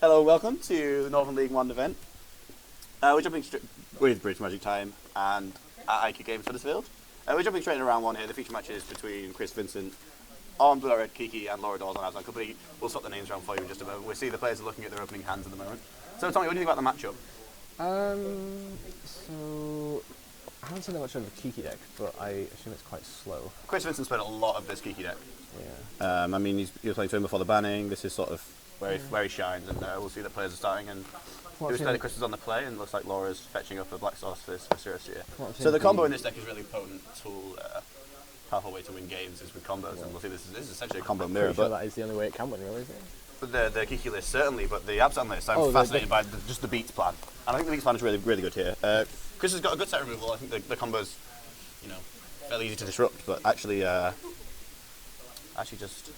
Hello, welcome to the Northern League 1 event. We're jumping straight with British Magic Time and at IQ Games Huddersfield. We're jumping straight into round one here. The feature match is between Chris, Vincent, on Blue Red, Kiki, and Dawes on Abzan Company. We'll swap the names around for you in just a moment. We see the players are looking at their opening hands at the moment. So, Tommy, what do you think about the matchup? So I haven't seen that much of a Kiki deck, but I assume it's quite slow. Chris Vincent's played a lot of this Kiki deck. Yeah. I mean, he was playing to him before the banning. This is sort of where he shines, and we'll see that players are starting. And it was that Chris is on the play, and looks like Laura's fetching up a black sauce for Cirrus here. So the combo in this deck is really potent tool. Powerful way to win games is with combos, and we'll see this is essentially a combo mirror. But that is the only way it can win, really, isn't it? The Kiki list certainly, but the Abzan list, I'm fascinated by just the beats plan. And I think the beats plan is really good here. Chris has got a good set removal. I think the combo's, fairly easy to disrupt, but actually just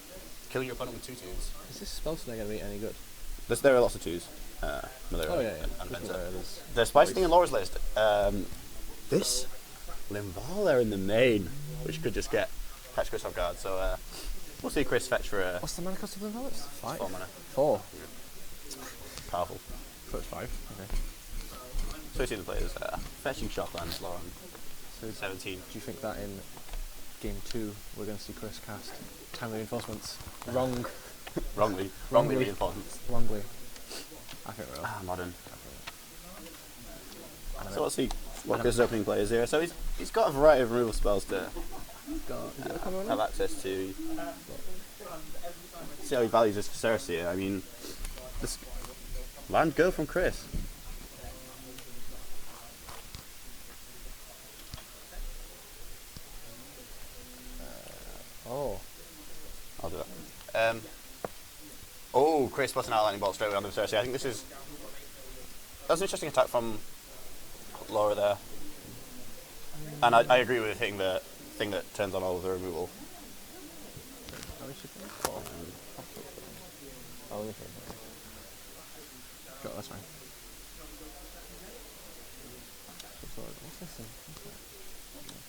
killing your opponent with 2 twos. Is this spell snare going to be any good? There are lots of 2s. And Vincent. The spicy thing in Laura's list. This Limvala in the main, which could just catch Chris off guard. So we'll see Chris fetch for a. What's the mana cost of Limvala? It's 5. 4 mana. 4. Powerful. So it's 5. Okay. So we see the players fetching Shocklands, Lauren. So 17. Do you think that in game 2 we're going to see Chris cast timely reinforcements? Wrongly reinforcements. Wrongly. I think we're Modern. So let's see what Chris' opening play is here. So he's got a variety of removal spells to have access to. See how he values this for Cirrus here. I mean, this land go from Chris. I'll do that. Chris puts an outlining bolt straight away onto the Cirrus. I think that's an interesting attack from Laura there. And I agree with hitting the thing that turns on all of the removal. That's fine.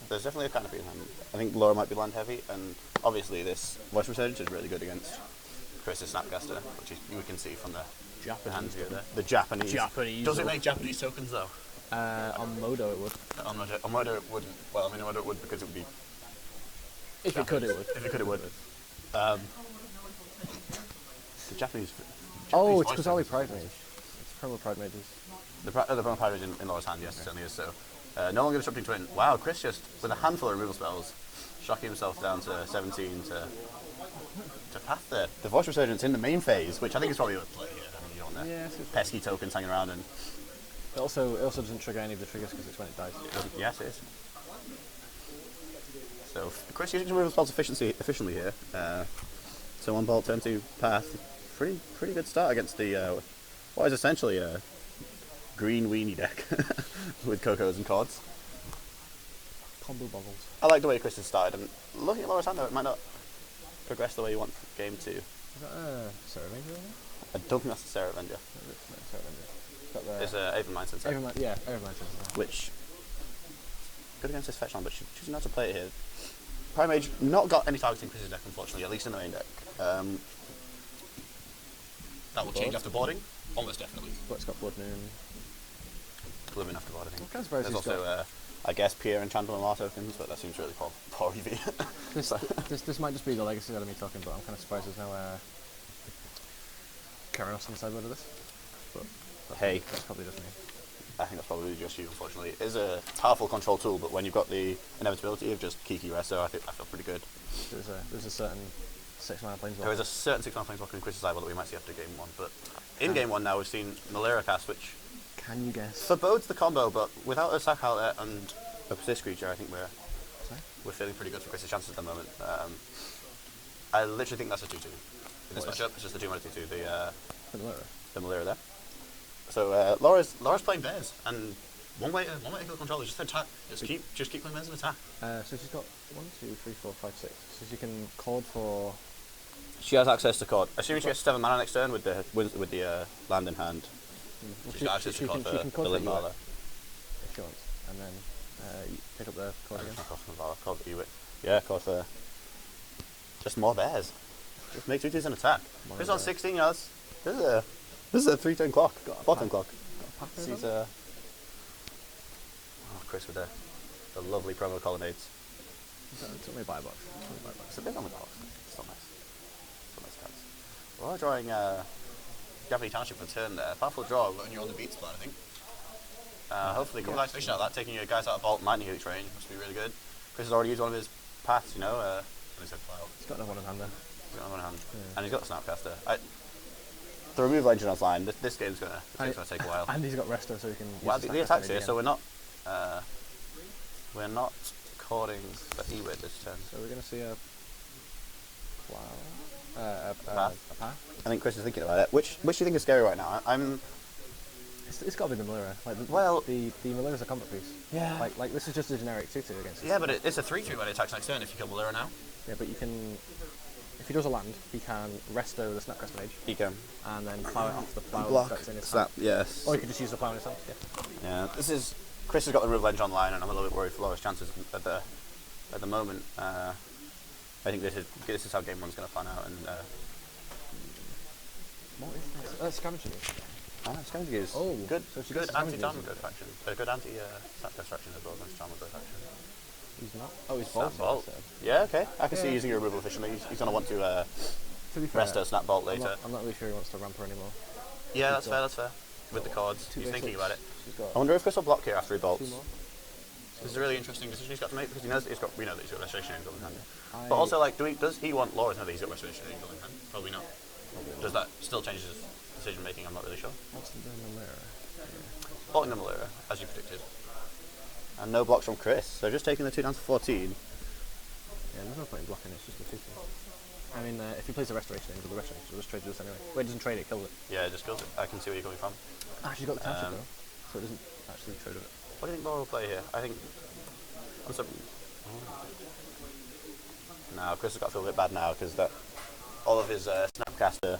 There's definitely a canopy in hand. I think Laura might be land heavy, and obviously this voice resurgence is really good against Chris's Snapcaster, which we can see from the hands here. The Japanese. Does it make Japanese tokens though? On Modo it would. On Modo it wouldn't. Well, I mean, on Modo it would because it would be. If it could, it would. If it could, it would. The Japanese. Oh, it's because Ali Pride Mage. It's promo Pride Mages. The promo Pride Mage in Laura's hand, yes, it certainly is so. No longer disrupting twin. Wow, Chris just with a handful of removal spells, shocking himself down to 17 to path the voice resurgence in the main phase, which I think is probably a play here. I mean, you don't want pesky tokens hanging around, and it also doesn't trigger any of the triggers because it's when it dies. Yes, it is. So Chris using removal spells efficiently here. So 1 bolt, turn 2 path. Pretty good start against the what is essentially a green weenie deck with Cocos and Cords. Combo boggles. I like the way Chris has started, and looking at Laura's hand though, it might not progress the way you want game 2. Is that a Sarah Avenger? I don't think that's the Sarah Avenger. It's Avon Mindset. Avon Mindset. Which, good against this fetch on, but choosing not to play it here. Prime Mage not got any targeting Chris's deck, unfortunately, at least in the main deck. That will change after boarding, almost definitely. But it's got Blood Moon. Blood Moon after board, I think. There's also, I guess, Pierre Enchantment and Law tokens, but that seems really poor EV. This might just be the legacy out of me talking, but I'm kind of surprised there's no Keranos on the sideboard of this. But that's probably just me. I think that's probably just you, unfortunately. It is a powerful control tool, but when you've got the inevitability of just Kiki Resto, I feel pretty good. There's a certain 6 mana planeswalker. There is a certain 6 mana planeswalker in Chris's sideboard that we might see after game 1, but in game 1 now we've seen Malera cast, which can you guess? Forbodes the combo, but without a sack outlet and a persist creature, I think we're feeling pretty good for Chris's chances at the moment. I literally think that's a 2-2. In this matchup, it's just the 2 mana 2-2, the Malera there. So Laura's playing bears, and one way to kill control is just attack. Just keep playing bears and attack. So she's got 1, 2, 3, 4, 5, 6. So she can cord for. She has access to cord. Assuming she gets 7 mana next turn with the land in hand. She's got access to cord for the Limvala. If she wants, and then you pick up the cord again. Cord for Ewit. Yeah, cord for just more bears. Just make 2/2s and attack. Chris on 16 yards. This is This is a 3-turn clock. Got a 4-turn clock. Got a pack This is over? Chris with the lovely promo colonnades. Took me buy box. It's a bit on the box. It's still nice. Still nice cards. We're drawing Gravity Township for turn there. Powerful draw when you're on the beat spot, I think. Hopefully, a couple of activation out of that. Taking your guys out of Bolt, Lightning Helix range must be really good. Chris has already used one of his paths, you know. He's He's got another one in hand there. got another one in hand. Yeah. And he's got the Snapcaster. The removal engine offline. This game's gonna take a while. And he's got Resto, so he can. Well, the attacks here, so we're not cording for Hayward this turn. So we're gonna see a plow, a path. I think Chris is thinking about it. Which do you think is scary right now? It's got to be the Malura. Like the Malura's a combat piece. Yeah. Like this is just a generic 2/2 against. Yeah, but it's a 3/3 when it attacks next turn if you kill Malura now. Yeah, but you can. If he does a land, he can resto the Snapcaster Mage. He can. And then plow it off the plow Block. that's in his Snap. hand. Yes. Or you could just use the plow in his hand. Yeah. Yeah. Chris has got the removal engine online, and I'm a little bit worried for Laura's chances at the moment. I think this is how game one's going to pan out. And what is this? That's Scavenging. Scavenging is good. So good anti-Tarmogoyf good faction. Good anti-Snapcaster faction as well as anti-Tarmogoyf faction. He's not. Oh, he's Bolt. Yeah, okay. I can see using your removal efficiently. He's going to want to be fair, Resto Snap Bolt later. I'm not really sure he wants to ramp her anymore. Yeah, that's fair. With the cords, he's thinking about it. I wonder if Chris will block here after he bolts. This is a really interesting decision he's got to make because we know that he's got Restoration Angel in hand. But also, does he want Laura to know that he's got Restoration Angel in hand? Probably not. Does that still change his decision making? I'm not really sure. What's the Malura? Blocking the Malura, as you predicted. And no blocks from Chris, so just taking the 2 down to 14. Yeah, there's no point in blocking it, it's just a 2. I mean, if he plays the Restoration Angel, the Restoration Angel will just trade this anyway. Well, it doesn't trade it, kills it. Yeah, it just kills it. I can see where you're coming from. She's got the township though, so it doesn't actually trade it. What do you think Laura will play here? I think... No, Chris has got to feel a bit bad now because all of his Snapcaster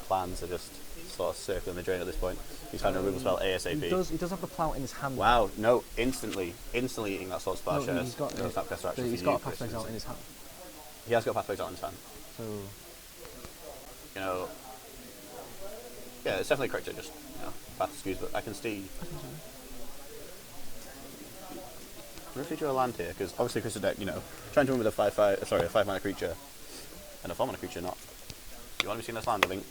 plans are just sort of circling the drain at this point. He's trying to removal spell ASAP. He does have the plow in his hand. Wow, no, instantly eating that sword splash. No, he's got Snapcaster action. He's got a Pathways out in his hand. He has got Pathways out in his hand. So, yeah, it's definitely correct to just path skews, but I can see. What if we draw a land here? Because obviously Chris is deck, trying to win with a 5 mana creature and a 4 mana creature. Not. You want to be seeing this land, I think.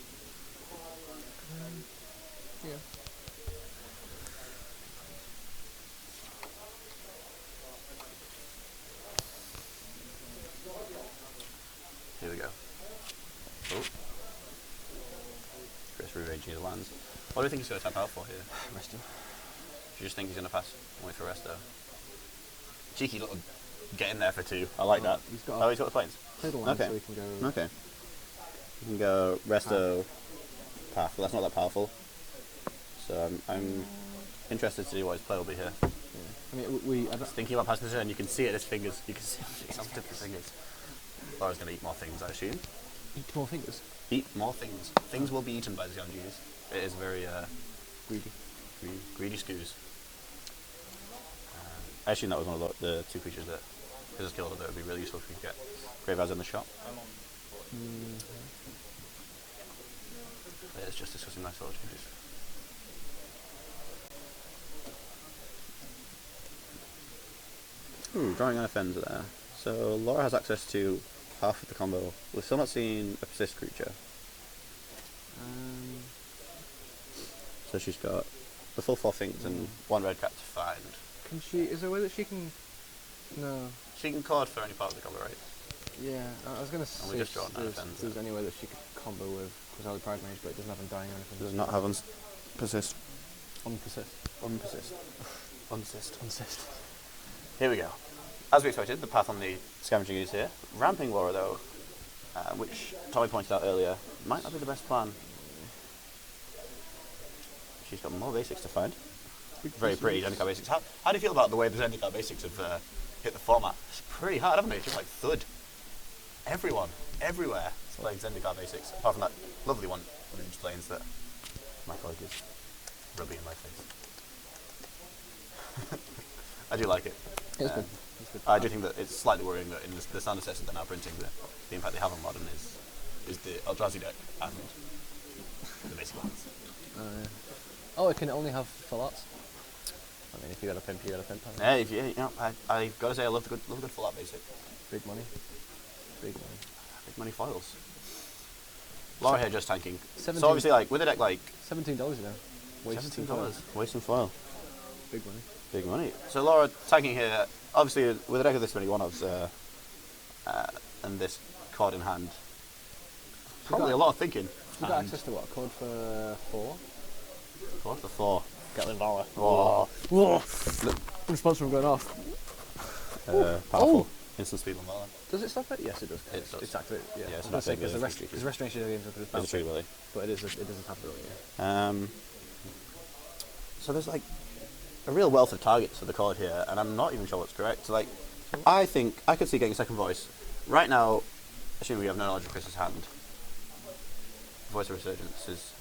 Yeah. Here we go. Oh. Chris rearranging his lands. What do you think he's going to tap out for here? Resto. Do you just think he's going to pass only for Resto? Cheeky little get in there for 2. I like that. He's got the planes. Play the land so he can go. Okay. You can go Resto path, but that's not that powerful. So I'm interested to see what his play will be here. Yeah. I mean, I was thinking about passing the turn. You can see it in his fingers. You can see it's on the tip of his fingers. Laura's going to eat more things, I assume. Eat more fingers? Eat more things. Things will be eaten by the Xianjus. It is very greedy. Greedy scoos. I assume that was one of the 2 creatures that his killed that would be really useful if we could get Graveyards in the shop. It's just discussing nice little changes. Drawing an offender there. So Laura has access to half of the combo. We've still not seen a persist creature. So she's got the full 4 things and 1 red cat to find. Can she? Is there a way that she can? No. She can card for any part of the combo, right? Yeah, I was going to say just drawn there's any way that she could combo with Quasali Pride Mage, but it doesn't have Undying or anything. Does not have persist. Unpersist. Unsist. Here we go. As we expected, the path on the Scavenging is here. Ramping Laura, though, which Tommy pointed out earlier, might not be the best plan. She's got more basics to find. Very pretty Zendikar basics. How do you feel about the way the Zendikar basics have hit the format? It's pretty hard, haven't they? It's just like thud. Everyone, everywhere, is playing Zendikar basics. Apart from that lovely one that explains that my colleague is rubbing in my face. I do like it. It's good. I do think that it's slightly worrying that in the standard sets that they're now printing, that the impact they have on Modern is the Eldrazi deck and the basic ones. Oh, it can only have full arts. I mean, if you got a pimp, you got a pimp. Yeah, I've got to say I love the good full art basic. Big money. Big money. Big money foils. Laura here just tanking. 17 So obviously, like with a deck like $17 now. $17, wasting foil. Big money. Big money. So Laura tanking here, obviously with a deck of this many one-offs and this card in hand, probably a lot of thinking. You got access to what? A code for 4? Code for 4. Gatling Valor. Oh. Whoa! Response from going off. Powerful. Instant speed on Valor. Does it stop it? Yes, it does. It does. It's activated. Yeah, Yeah, it's I was not gonna say, big, because the restoration of the games are It's a tree willy. but it is a tap ability. Yeah. So there's like a real wealth of targets for the card here, and I'm not even sure what's correct. So like, I think I could see getting second voice. Right now, assuming we have no knowledge of Chris's hand, Voice of Resurgence is,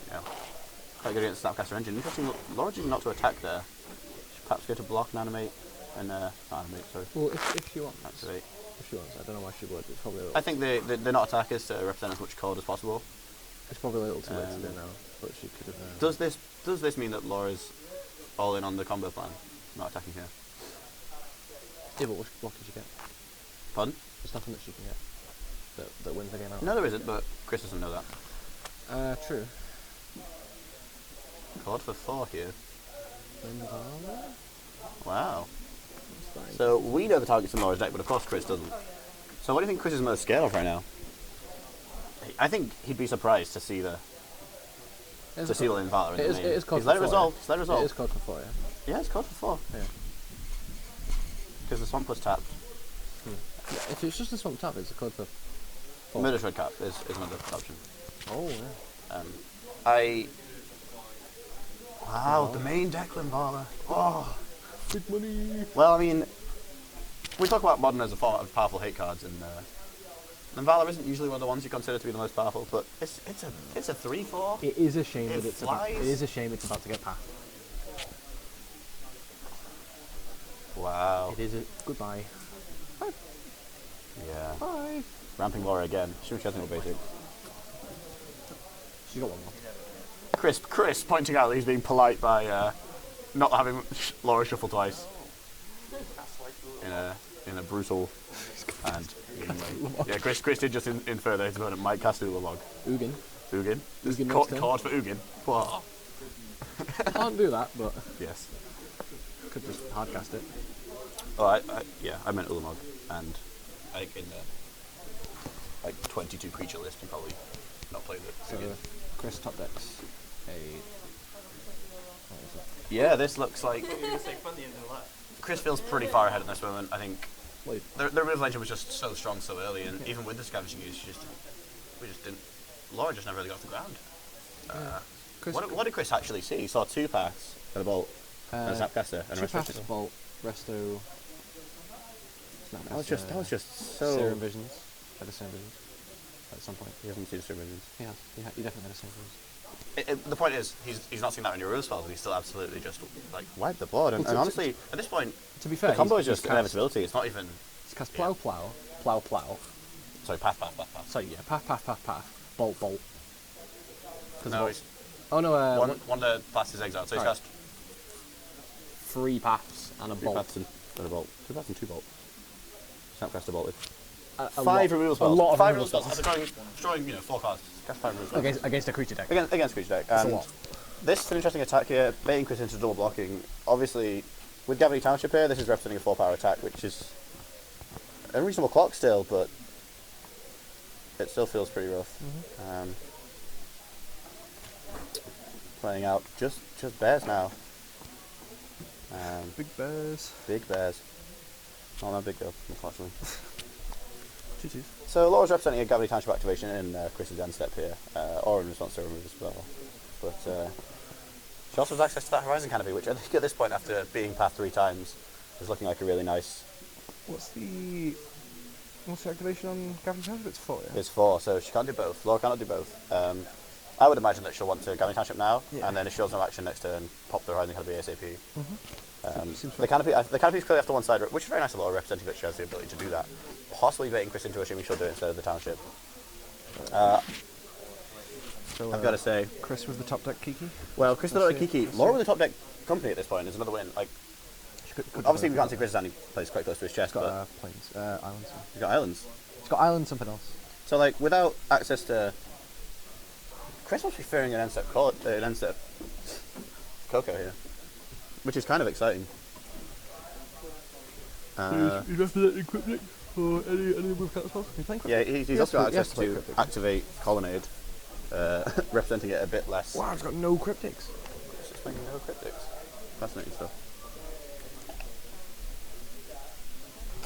you know, quite good against Snapcaster Engine. Interesting, Laura choosing not to attack there. Should perhaps go to block and animate, and not animate, sorry. Well, if she wants. Activate. If she wants, I don't know why she would. It's probably a little. I think they're not attackers to represent as much card as possible. It's probably a little too late to do now, but she could have. Does this mean that Laura's all in on the combo plan, not attacking here? Yeah, but what could you get? Pardon? There's nothing that she can get that wins the game out. No, there isn't, but Chris doesn't know that. True. Card for 4 here. Valor? Wow. So we know the targets in Laura's deck, but of course Chris doesn't. So what do you think Chris is most scared of right now? I think he'd be surprised to see the in Valor in the name. It is code He's for let it 4. resolve. He's let it resolve. It is code for 4, yeah. Yeah, it's code for 4. Yeah. Because the Swamp was tapped. Yeah, if it's just a swamp tap, it's a code for 4. Murderous Red Cap is another option. Oh, yeah. Wow, the main Declan Valor. Oh. Big money. Well, I mean, we talk about Modern as a format of powerful hate cards, and Valor isn't usually one of the ones you consider to be the most powerful, but it's a 3/4. It is a shame It that it's flies. it is a shame it's about to get passed. Wow. It is a goodbye. Bye. Yeah. Bye. Ramping Laura again. She has no basic. She's got one more. Chris pointing out that he's being polite by not having Laura shuffle twice. In a brutal and yeah, Chris did just infer that his opponent might cast Ulamog. Ugin. Ugin. Ugin Card for Ugin. Wow. Can't do that, but Yes. could just hardcast it. Oh, I meant Ulamog, and I think in the 22 creature list, you probably not played it. So Chris top decks a. What is it? Yeah, this looks like Chris feels pretty far ahead at this moment. I think Wait. the removal engine was just so strong so early, and even with the scavenging use, we just didn't. Laura just never really got off the ground. What did Chris actually see? He saw 2 paths and a bolt, and a Snapcaster, and a 2 passes, Restoration. bolt, resto. That was just so. Serum visions. Had a serum visions at some point. He hasn't seen Super Visions. He has. He definitely had a serum visions. The point is, he's not seen that in your other spells, and he's still absolutely just wiped the board. And honestly, at this point, to be fair, the combo is he's just inevitability. It's not even. He's cast plow. Sorry, path. Sorry, yeah, path. Bolt. No, he's Oh no, one of the paths is exiled, so he's cast 3 paths and a 3 bolt. paths and a bolt. 2 paths and 2 bolts. Snapcaster bolted. A 5 removal spells. A lot of 5 removal removal spells. After destroying 4 cards. Cast 5 removal spells. Against a creature deck. Against creature deck. That's a And lot. this is an interesting attack here, baiting Chris into double blocking. Obviously, with Gavany Township here, this is representing a 4-power attack, which is a reasonable clock still, but it still feels pretty rough. Playing out just bears now. Big bears. Big bears. Not that big though, unfortunately. 2/2s. So Laura's representing a Gavany Township activation in Chris's end step here, or in response to a remove as well. But she also has access to that Horizon Canopy, which I think at this point, after being path 3 times, is looking like a really nice. What's the activation on Gavin Township? It's 4, yeah? It's 4, so she can't do both. Laura cannot do both. I would imagine that she'll want to Gavany Township now, and then if she has no action next turn, pop the Horizon Canopy ASAP. The canopy's clearly off to one side, which is very nice of Laura, representing that she has the ability to do that. Possibly baiting Chris into assuming she'll do it instead of the Township. So, I've got to say. Chris with the top deck Kiki. Well, Chris with the top deck Kiki. Laura with the top deck company at this point is another win. Like, obviously we can't see Chris as any plays quite close to his chest, He's but got planes, islands. he's got islands. He's got islands, something else. So like, without access to, Chris must be fearing an end step Coco here, which is kind of exciting. He's representing Cryptic for any move cat spells. He's playing Cryptic. Yeah, he's also got access to Cryptic. activate Colonnade, representing it a bit less. Wow, he's got no Cryptics. It's just making no cryptics. Fascinating stuff.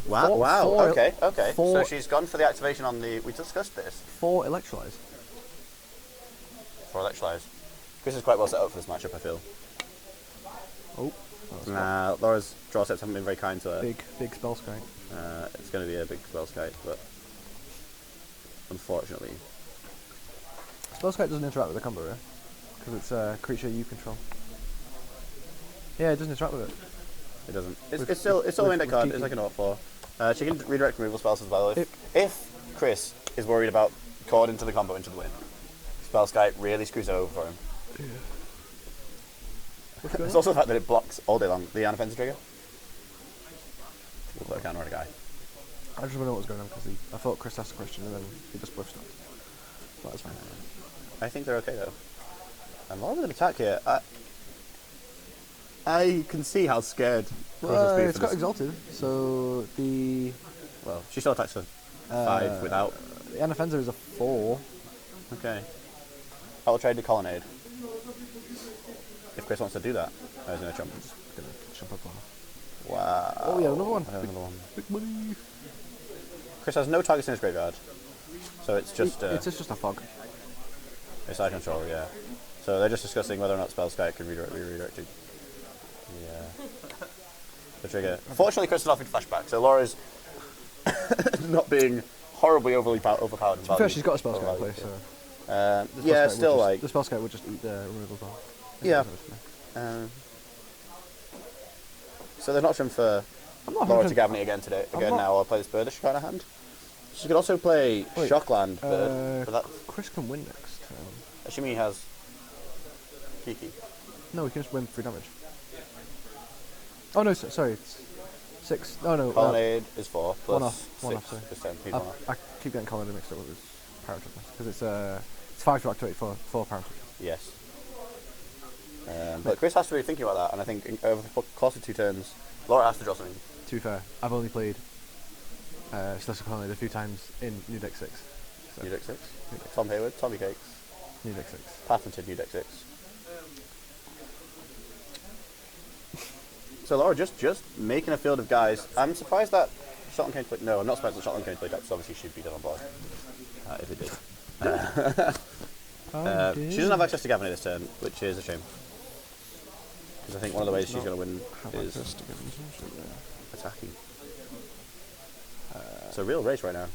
Wow, okay. So she's gone for the activation on the... We discussed this. 4 Electrolyze. 4 Electrolyze. Chris is quite well set up for this matchup, I feel. Oh. Nah, Laura's draw steps haven't been very kind to her. Big spell skite. It's going to be a big spell skite, but unfortunately... Spell skite doesn't interact with the combo, right? Because it's a creature you control. Yeah, it doesn't interact with it. It doesn't. It's still a main deck card. It's like an 0-4. She can redirect removal spells as well. If Chris is worried about cord into the combo into the win, spell skite really screws it over for him. Yeah. It's also the fact that it blocks all day long the unoffensive trigger. We'll put a counter on a guy. I just want to know what was going on because I thought Chris asked a question and then he just buffed stopped. But that's fine. I think they're okay though. And Laura with an attack here. I can see how scared. Well, it's got exalted, so the... Well, she still attacks for 5 without... The unoffensive is a 4. Okay. I'll trade the Colonnade. If Chris wants to do that. I was going to jump. I'm just going to jump up on. Wow. Oh yeah, another one. Another one. Big money. Chris has no targets in his graveyard. So it's just... it's just a fog. It's side control, yeah. So they're just discussing whether or not Spellskite can be redirected. Yeah. The trigger. Fortunately, Chris is offering flashback, so Laura's not being horribly overpowered. To be fair, she's got a Spellskite in play, so... yeah, still like... The Spellskite would just eat the removal bar. Yeah. So there's an option for Laura to Gavney again now, or play this Birdish kind of hand. She could also play Shockland Bird, but that... Chris can win next turn. Assuming he has Kiki. No, he can just win 3 damage. Oh no, sorry, it's 6. Oh no. Colonnade is 4 plus 1 off, sorry. 6%. I keep getting Colonnade mixed up with his Power Trip because it's 5 to activate for 4 Power Trip. Yes. But Chris has to be thinking about that, and I think over the course of 2 turns, Laura has to draw something. To be fair, I've only played Celestial Colonnade a few times in New Deck 6. So. New Deck 6? Tom Hayward, Tommy Cakes. New Deck 6. Patented New Deck 6. So Laura just making a field of guys. I'm surprised that Shotland came to play. No, I'm not surprised that Shotland came to play that, because obviously she'd be done on board. If it did. She doesn't have access to Gavney this turn, which is a shame. Because I think one of the ways she's going to win is attacking. So real race right now.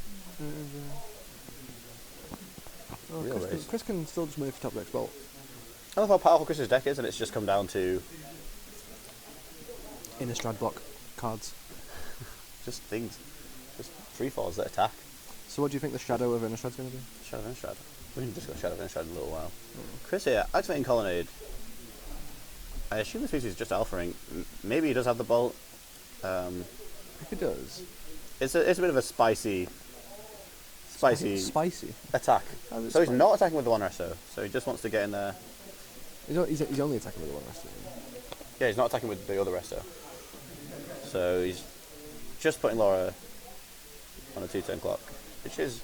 Real race. Chris can still just move for top deck bolt. I love how powerful Chris's deck is, and it's just come down to Innistrad block cards. just things. Just 3/4s that attack. So what do you think the shadow of Innistrad's going to be? Shadow of Innistrad. We can discuss Shadow of Innistrad in a little while. Chris here, activating Colonnade. I assume the species is just alphaing. Maybe he does have the bolt. If he does. It's a bit of a spicy attack. So he's not attacking with the 1 resto, so he just wants to get in there. He's only attacking with the 1 resto. Yeah, he's not attacking with the other resto. So he's just putting Laura on a 2-turn clock, which is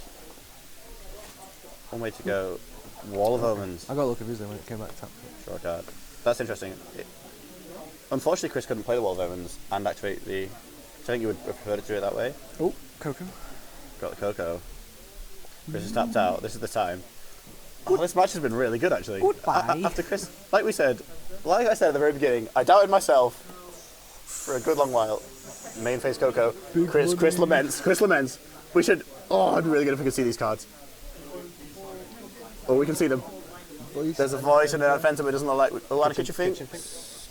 one way to go. Wall of Omens. I got a little confused when it came back tap. Draw a card. That's interesting. Unfortunately, Chris couldn't play the Wall of Omens and activate the... I think you would prefer to do it that way. Oh, Coco. Got the Coco. Chris is tapped out. This is the time. Oh, this match has been really good, actually. Goodbye. After Chris... Like I said at the very beginning, I doubted myself for a good long while. Main face Coco. Chris laments. We should... Oh, it'd be really good if we could see these cards. Oh, we can see them. There's a voice and an offensive, but it doesn't look like... Oh, and a Kitchen Fink.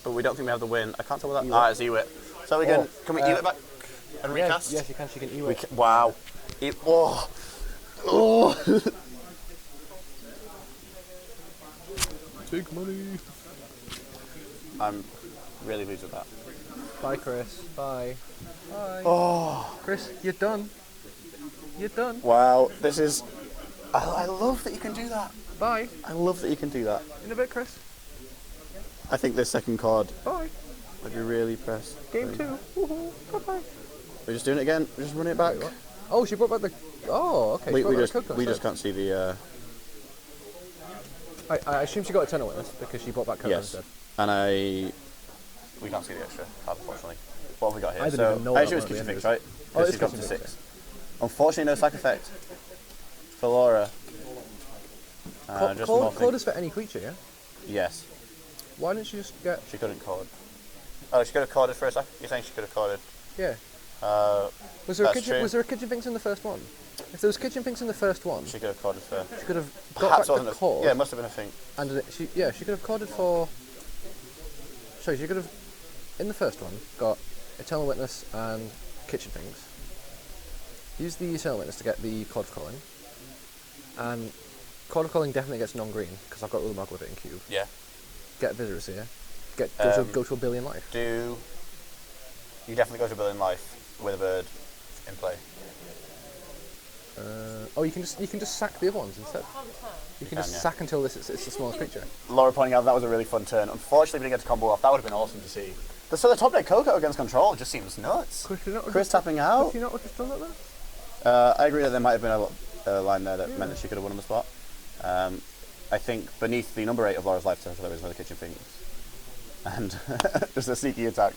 But we don't think we have the win. I can't tell what that... it's Ewit. So we can... Can we Ewit back and recast? Yes, you can. She can Ewit. Wow. Big money. I'm really pleased with that. Bye, Chris. Bye. Bye. Oh, Chris, you're done. You're done. wow, this is... I love that you can do that. Bye. I love that you can do that. In a bit, Chris. I think this second card Bye. would be really pressed. Game 2. Woohoo. Bye-bye. We're just doing it again. We're just running it back. Oh, she brought back the... Oh, okay. We just can't see the... I assume she got Eternal Witness because she brought back Coco Yes. instead. And we can't see the extra card, unfortunately. What have we got here? I didn't even know I that assume it's one at Kitchen the Fix, end right? Oh, This it's has gone to Kitchen Fix. 6. Unfortunately, no sack effect for Laura. Cord is for any creature, yeah? Yes. Why didn't she just get... She couldn't cord. Oh, she could have corded for a sec? You're saying she could have corded? Yeah. Was there a Kitchen Finks in the first one? If there was Kitchen Finks in the first one, She could have corded for... she could have got Perhaps back wasn't the a... cord. Yeah, it must have been a thing. And she could have corded for... Sorry, she could have, in the first one, got Eternal Witness and Kitchen Finks. Use the Eternal Witness to get the Cord of Calling. And Cord of Calling definitely gets non-green, because I've got Ulamog with it in cube. Yeah. Get Visitor Seer. Go to a billion life. You definitely go to a billion life with a bird in play. You can just sack the other ones instead. You can just sack until it's the smallest creature. Laura pointing out that was a really fun turn. Unfortunately, we didn't get to combo off. That would have been awesome to see. So the top deck Coco against control just seems nuts. Chris tapping out. Could you not have just done that then? I agree that there might have been a line there that meant that she could have won on the spot. I think beneath the number 8 of Laura's life total there is another Kitchen Finks. And just a sneaky attack.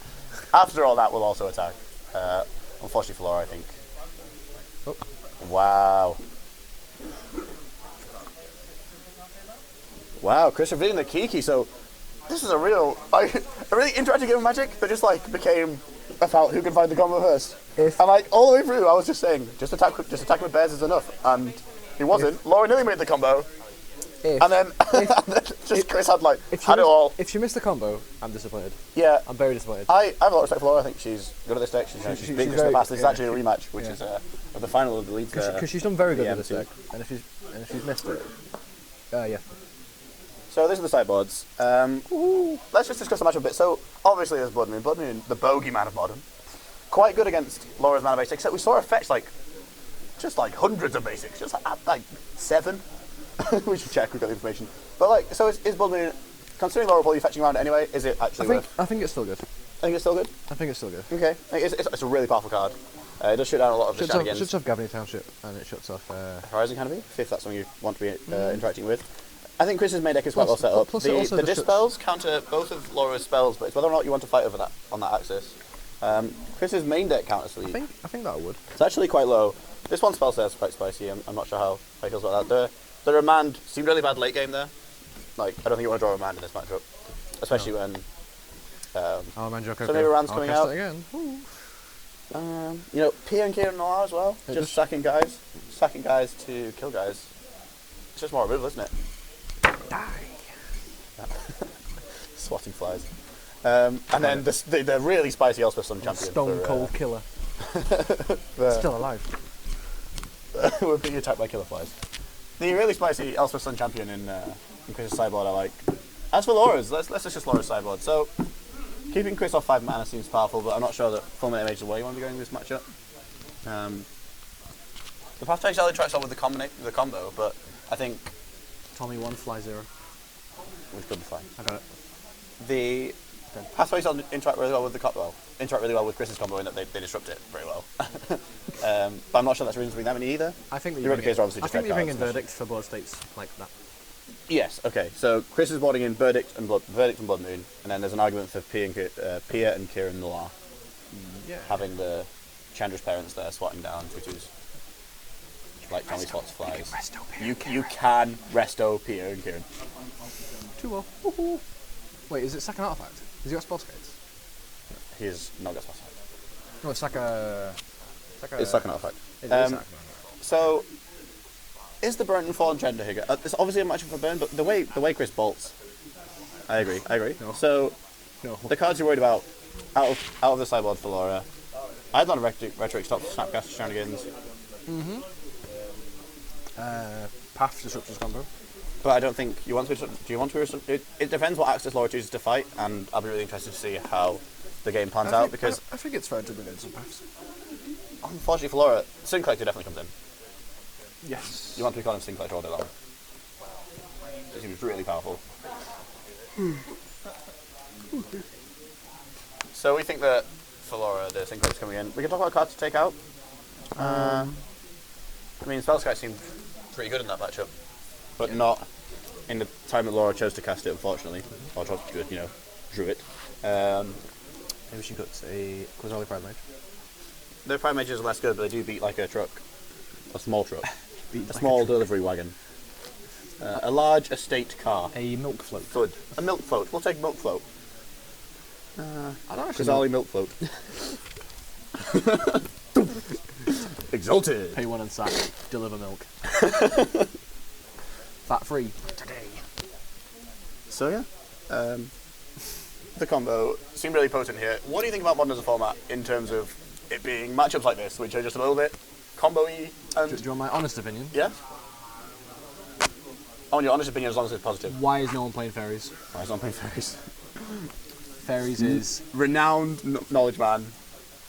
After all that, we'll also attack. Unfortunately for Laura, I think. Oh. Wow. Wow, Chris revealing the Kiki. So this is a really interactive game of Magic that just like became about who can find the combo first. And like all the way through, I was just saying, just attack with bears is enough, and he wasn't. Laura nearly made the combo, and then Chris had it all. If she missed the combo, I'm disappointed. Yeah, I'm very disappointed. I have a lot of respect for Laura. I think she's good at this deck. She's beat Chris in the past. This is actually a rematch, which is of the final of the league. Because she's done very good with this deck, and if she's missed it, yeah. So these are the sideboards. Let's just discuss the matchup a bit. So obviously there's Blood Moon, the bogeyman of Modern. Quite good against Laura's mana basics, except we saw her fetch just hundreds of basics, just like 7. We should check, we've got the information. But so is Blood Moon, considering Laura will be fetching around anyway, is it actually I think it's still good. I think it's still good? I think it's still good. Okay. It's a really powerful card. It does shut down a lot of the shenanigans. Shuts off Gavany Township, and it shuts off... Horizon Canopy, if that's something you want to be interacting with. I think Chris's main deck is quite well set up. The dispels counter both of Laura's spells, but it's whether or not you want to fight over that on that axis. Chris's main deck counter sleep. I think that would. It's actually quite low. This one spell says quite spicy. I'm not sure how he feels about that. The remand seemed really bad late game there. I don't think you want to draw a remand in this matchup, especially when. So maybe Rand's coming out. Again. Pia and Kieran Noir as well. Just sacking guys to kill guys. It's just more removal, isn't it? Die. Swatting flies. And then the really spicy Elspeth Sun champion. Stone Cold Killer. Still alive. We're being attacked by killer flies. The really spicy Elspeth Sun champion in Chris's sideboard I like. As for Laura's, let's discuss Laura's sideboard. So, keeping Chris off 5 mana seems powerful, but I'm not sure that Fulminate Mage is the way you want to be going in this matchup. The Path to Exile tries out with the combo, but I think... Tommy 1, fly 0. Which could be fine. I got it. The Pathways interact really well with Chris's combo in that they disrupt it very well. But I'm not sure that's reason to bring that many either. I think that you bring in Verdict for board states like that. Yes, okay. So Chris is boarding in Verdict and Blood Moon, and then there's an argument for Pia and Kieran Noir. Yeah. Having the Chandra's parents there swatting down tutus. Like Tommy Spots flies. You can resto Pia and Kieran. 2-0. Wait, is it second artifact? Has he got spell skates? He's not got spell skates. No, it's Saka. It's second artifact. It is Saka. So, is the burn and fallen gender here? It's obviously a matchup for burn, but the way Chris bolts, I agree. No. So, the cards you're worried about out of the sideboard for Laura, I had a lot of rhetoric stop Snapcaster shenanigans. Path Disruptions combo. But I don't think you want to. Do you want to? It depends what Axis Laura chooses to fight, and I'll be really interested to see how the game pans out because I think it's fair to bring in some paths. unfortunately for Laura, Sin Collector definitely comes in. Yes. You want to be calling Sin Collector all day long. It seems really powerful. So we think that for Laura, the Sin Collector's coming in. We can talk about cards to take out. I mean, Spellskite seemed pretty good in that matchup, but not in the time that Laura chose to cast it, unfortunately. Or chose to, drew it. Maybe she got a Quasali Pride Mage. The Prime Mages are less good, but they do beat like a truck. A small truck. Beat a like small a truck. delivery wagon. A large estate car. A milk float. Good. A milk float. We'll take milk float. I don't actually Quasali milk float. Exalted. Pay one and sack. Deliver milk. Fat free. Today. So yeah, the combo seemed really potent here. What do you think about Modern as a format in terms of it being matchups like this, which are just a little bit combo-y? And Do you want my honest opinion? yeah. I want your honest opinion as long as it's positive. Why is no one playing fairies? Why is no one playing fairies? Fairies is Renowned knowledge man,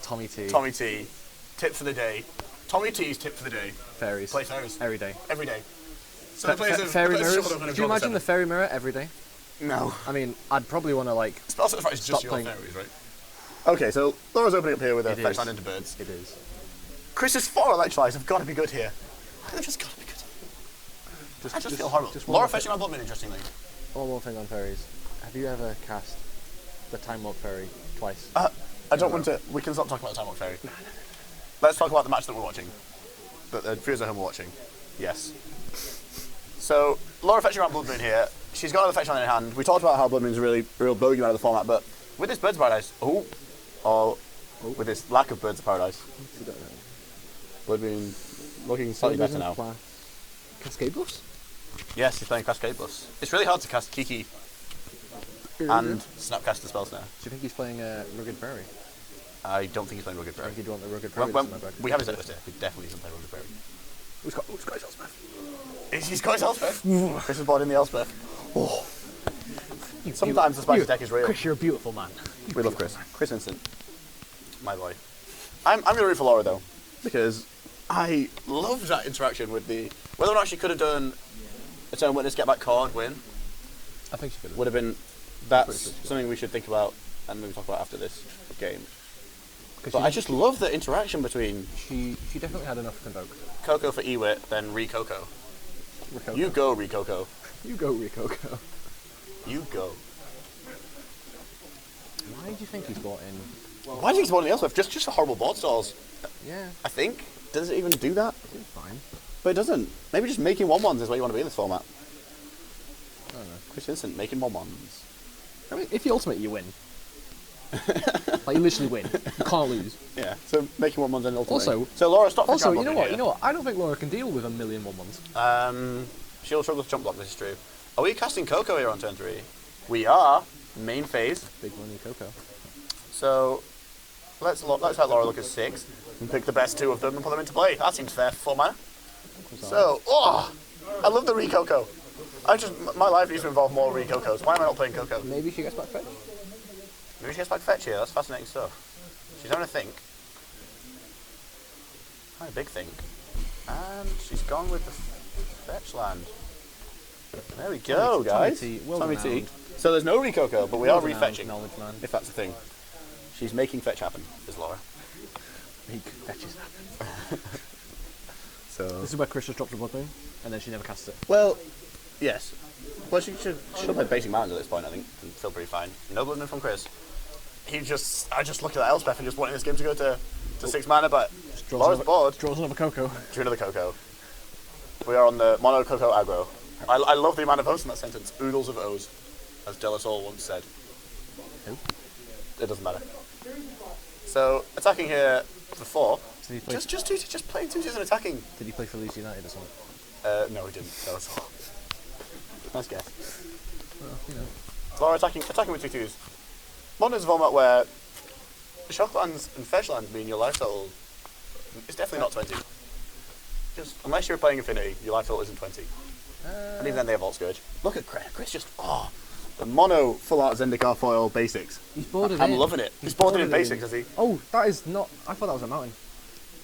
Tommy T. Tommy T. Tip for the day. Tommy T's tip for the day. Fairies. Play fairies. Every day. Every day. So Fairy mirrors. Do you imagine the fairy mirror every day? No. I mean, I'd probably want to like. Spell Set Fight is just Stop your playing. fairies, right? Okay, so Laura's opening up here with a It fetch is. land into birds. It is. Chris's 4 electrolytes have got to be good here. They've just got to be good. I just feel horrible. just one Laura more fetching on Bloodmoon, interestingly. One more thing on fairies. Have you ever cast the Time Walk Fairy twice? I don't want to. We can stop talking about the Time Walk Fairy. Let's talk about the match that we're watching. That the viewers at home are watching. Yes. So, Laura fetching around Bloodmoon here. She's got another fetch land in hand. We talked about how Bloodmoon's a really real bogeyman of the format, but with this Birds of Paradise, with this lack of Birds of Paradise, Bloodmoon looking slightly better now. Cascade Bluffs? Yes, he's playing Cascade Bluffs. It's really hard to cast Kiki and Snapcast the spell snare. Do you think he's playing Rugged Fairy? I don't think he's playing Rugged I Fairy. think he'd want the Rugged Fairy. We have his edit here. He definitely isn't playing Rugged Fairy. Who's got his Elspeth? He's got his Elspeth. Chris is bored in the Elspeth. Oh. Sometimes the spicy deck is real. Chris, you're a beautiful man. We love Chris. Chris Vincent. My boy. I'm going to root for Laura though, because I loved that interaction with the... Whether or not she could have done Eternal Witness, get back card, win, I think she could have. would have been... That's something we should think about and maybe talk about after this game. But I just love the interaction between... She definitely had enough to convoke. Coco for Ewit, then Re-Coco. Ricoco. You go, Re-Coco. You go, Ricoco. You go. Why do you think he's brought in? Why do you think he's more than the Elspeth? Just for horrible board stalls. Yeah, I think. Does it even do that? it's fine. But it doesn't. Maybe just making 1/1s is where you want to be in this format. I don't know. Chris Vincent making 1/1s. I mean, if you ultimate, you win. Like, you literally win. You can't lose. Yeah, so making 1/1s and ultimately. Also- So Laura, stop. Also, you know what? I don't think Laura can deal with a million 1/1s. She'll struggle to jump block, this is true. Are we casting Coco here on turn 3? We are. Main phase. Big money Coco. So let's let Laura look at 6 and pick the best 2 of them and put them into play. That seems fair for 4 mana. So, I love the Re-Coco. My life needs to involve more Re-Cocos. Why am I not playing Coco? Maybe she gets back fetch. Maybe she gets back fetch here. That's fascinating stuff. She's having a think. Quite a big think. And she's gone with the fetch land. There we go, guys. Tommy T. So there's no Re-Coco, but we are refetching. Knowledge man. If that's the thing. She's making fetch happen, is Laura. Make fetches happen. So. This is where Chris just drops a Bloodmoon, and then she never casts it. Well, yes. Well, she should play basic mountains at this point, I think, and feel pretty fine. No Bloodmoon from Chris. I just looked at that Elspeth and just wanted this game to go to 6 mana, but Laura's bored. Draws another Coco. Drew another Coco. We are on the mono Coco aggro. I love the amount of O's in that sentence. Oodles of O's, as Delasol once said. Who? It doesn't matter. So, attacking here for 4. Did he play? Just playing 2/2s and attacking. Did he play for Leeds United or something? No, he didn't. Delasol. Nice guess. Well, you know. Laura attacking with 2/2s. Modern is a format where Shocklands and Fetchlands mean your life total is definitely not 20. Because unless you're playing Infinity, your life total isn't 20. And even then they evolve Scourge. Look at Chris. Chris just, the mono full art Zendikar foil basics. He's boarded I'm in. loving it. He's boarded in basics, has he? Oh, that is not. I thought that was a mountain.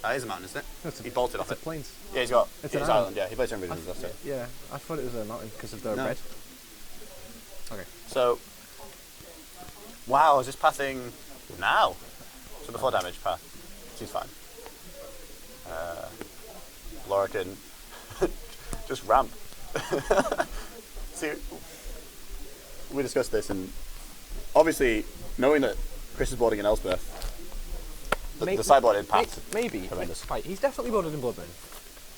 That is a mountain, isn't it? He bolted off it. Plains. Yeah, he's got. It's It's an island. Yeah, he plays every that's it. Yeah, I thought it was a mountain because of the No. red. Okay. So, wow, is this pathing now? So before damage, path. Seems fine. Laura can just ramp. See, we discussed this, and obviously, knowing that Chris is boarding in Elspeth, the sideboarded path. Maybe. Horrendous. Right, he's definitely boarded in Blood Moon.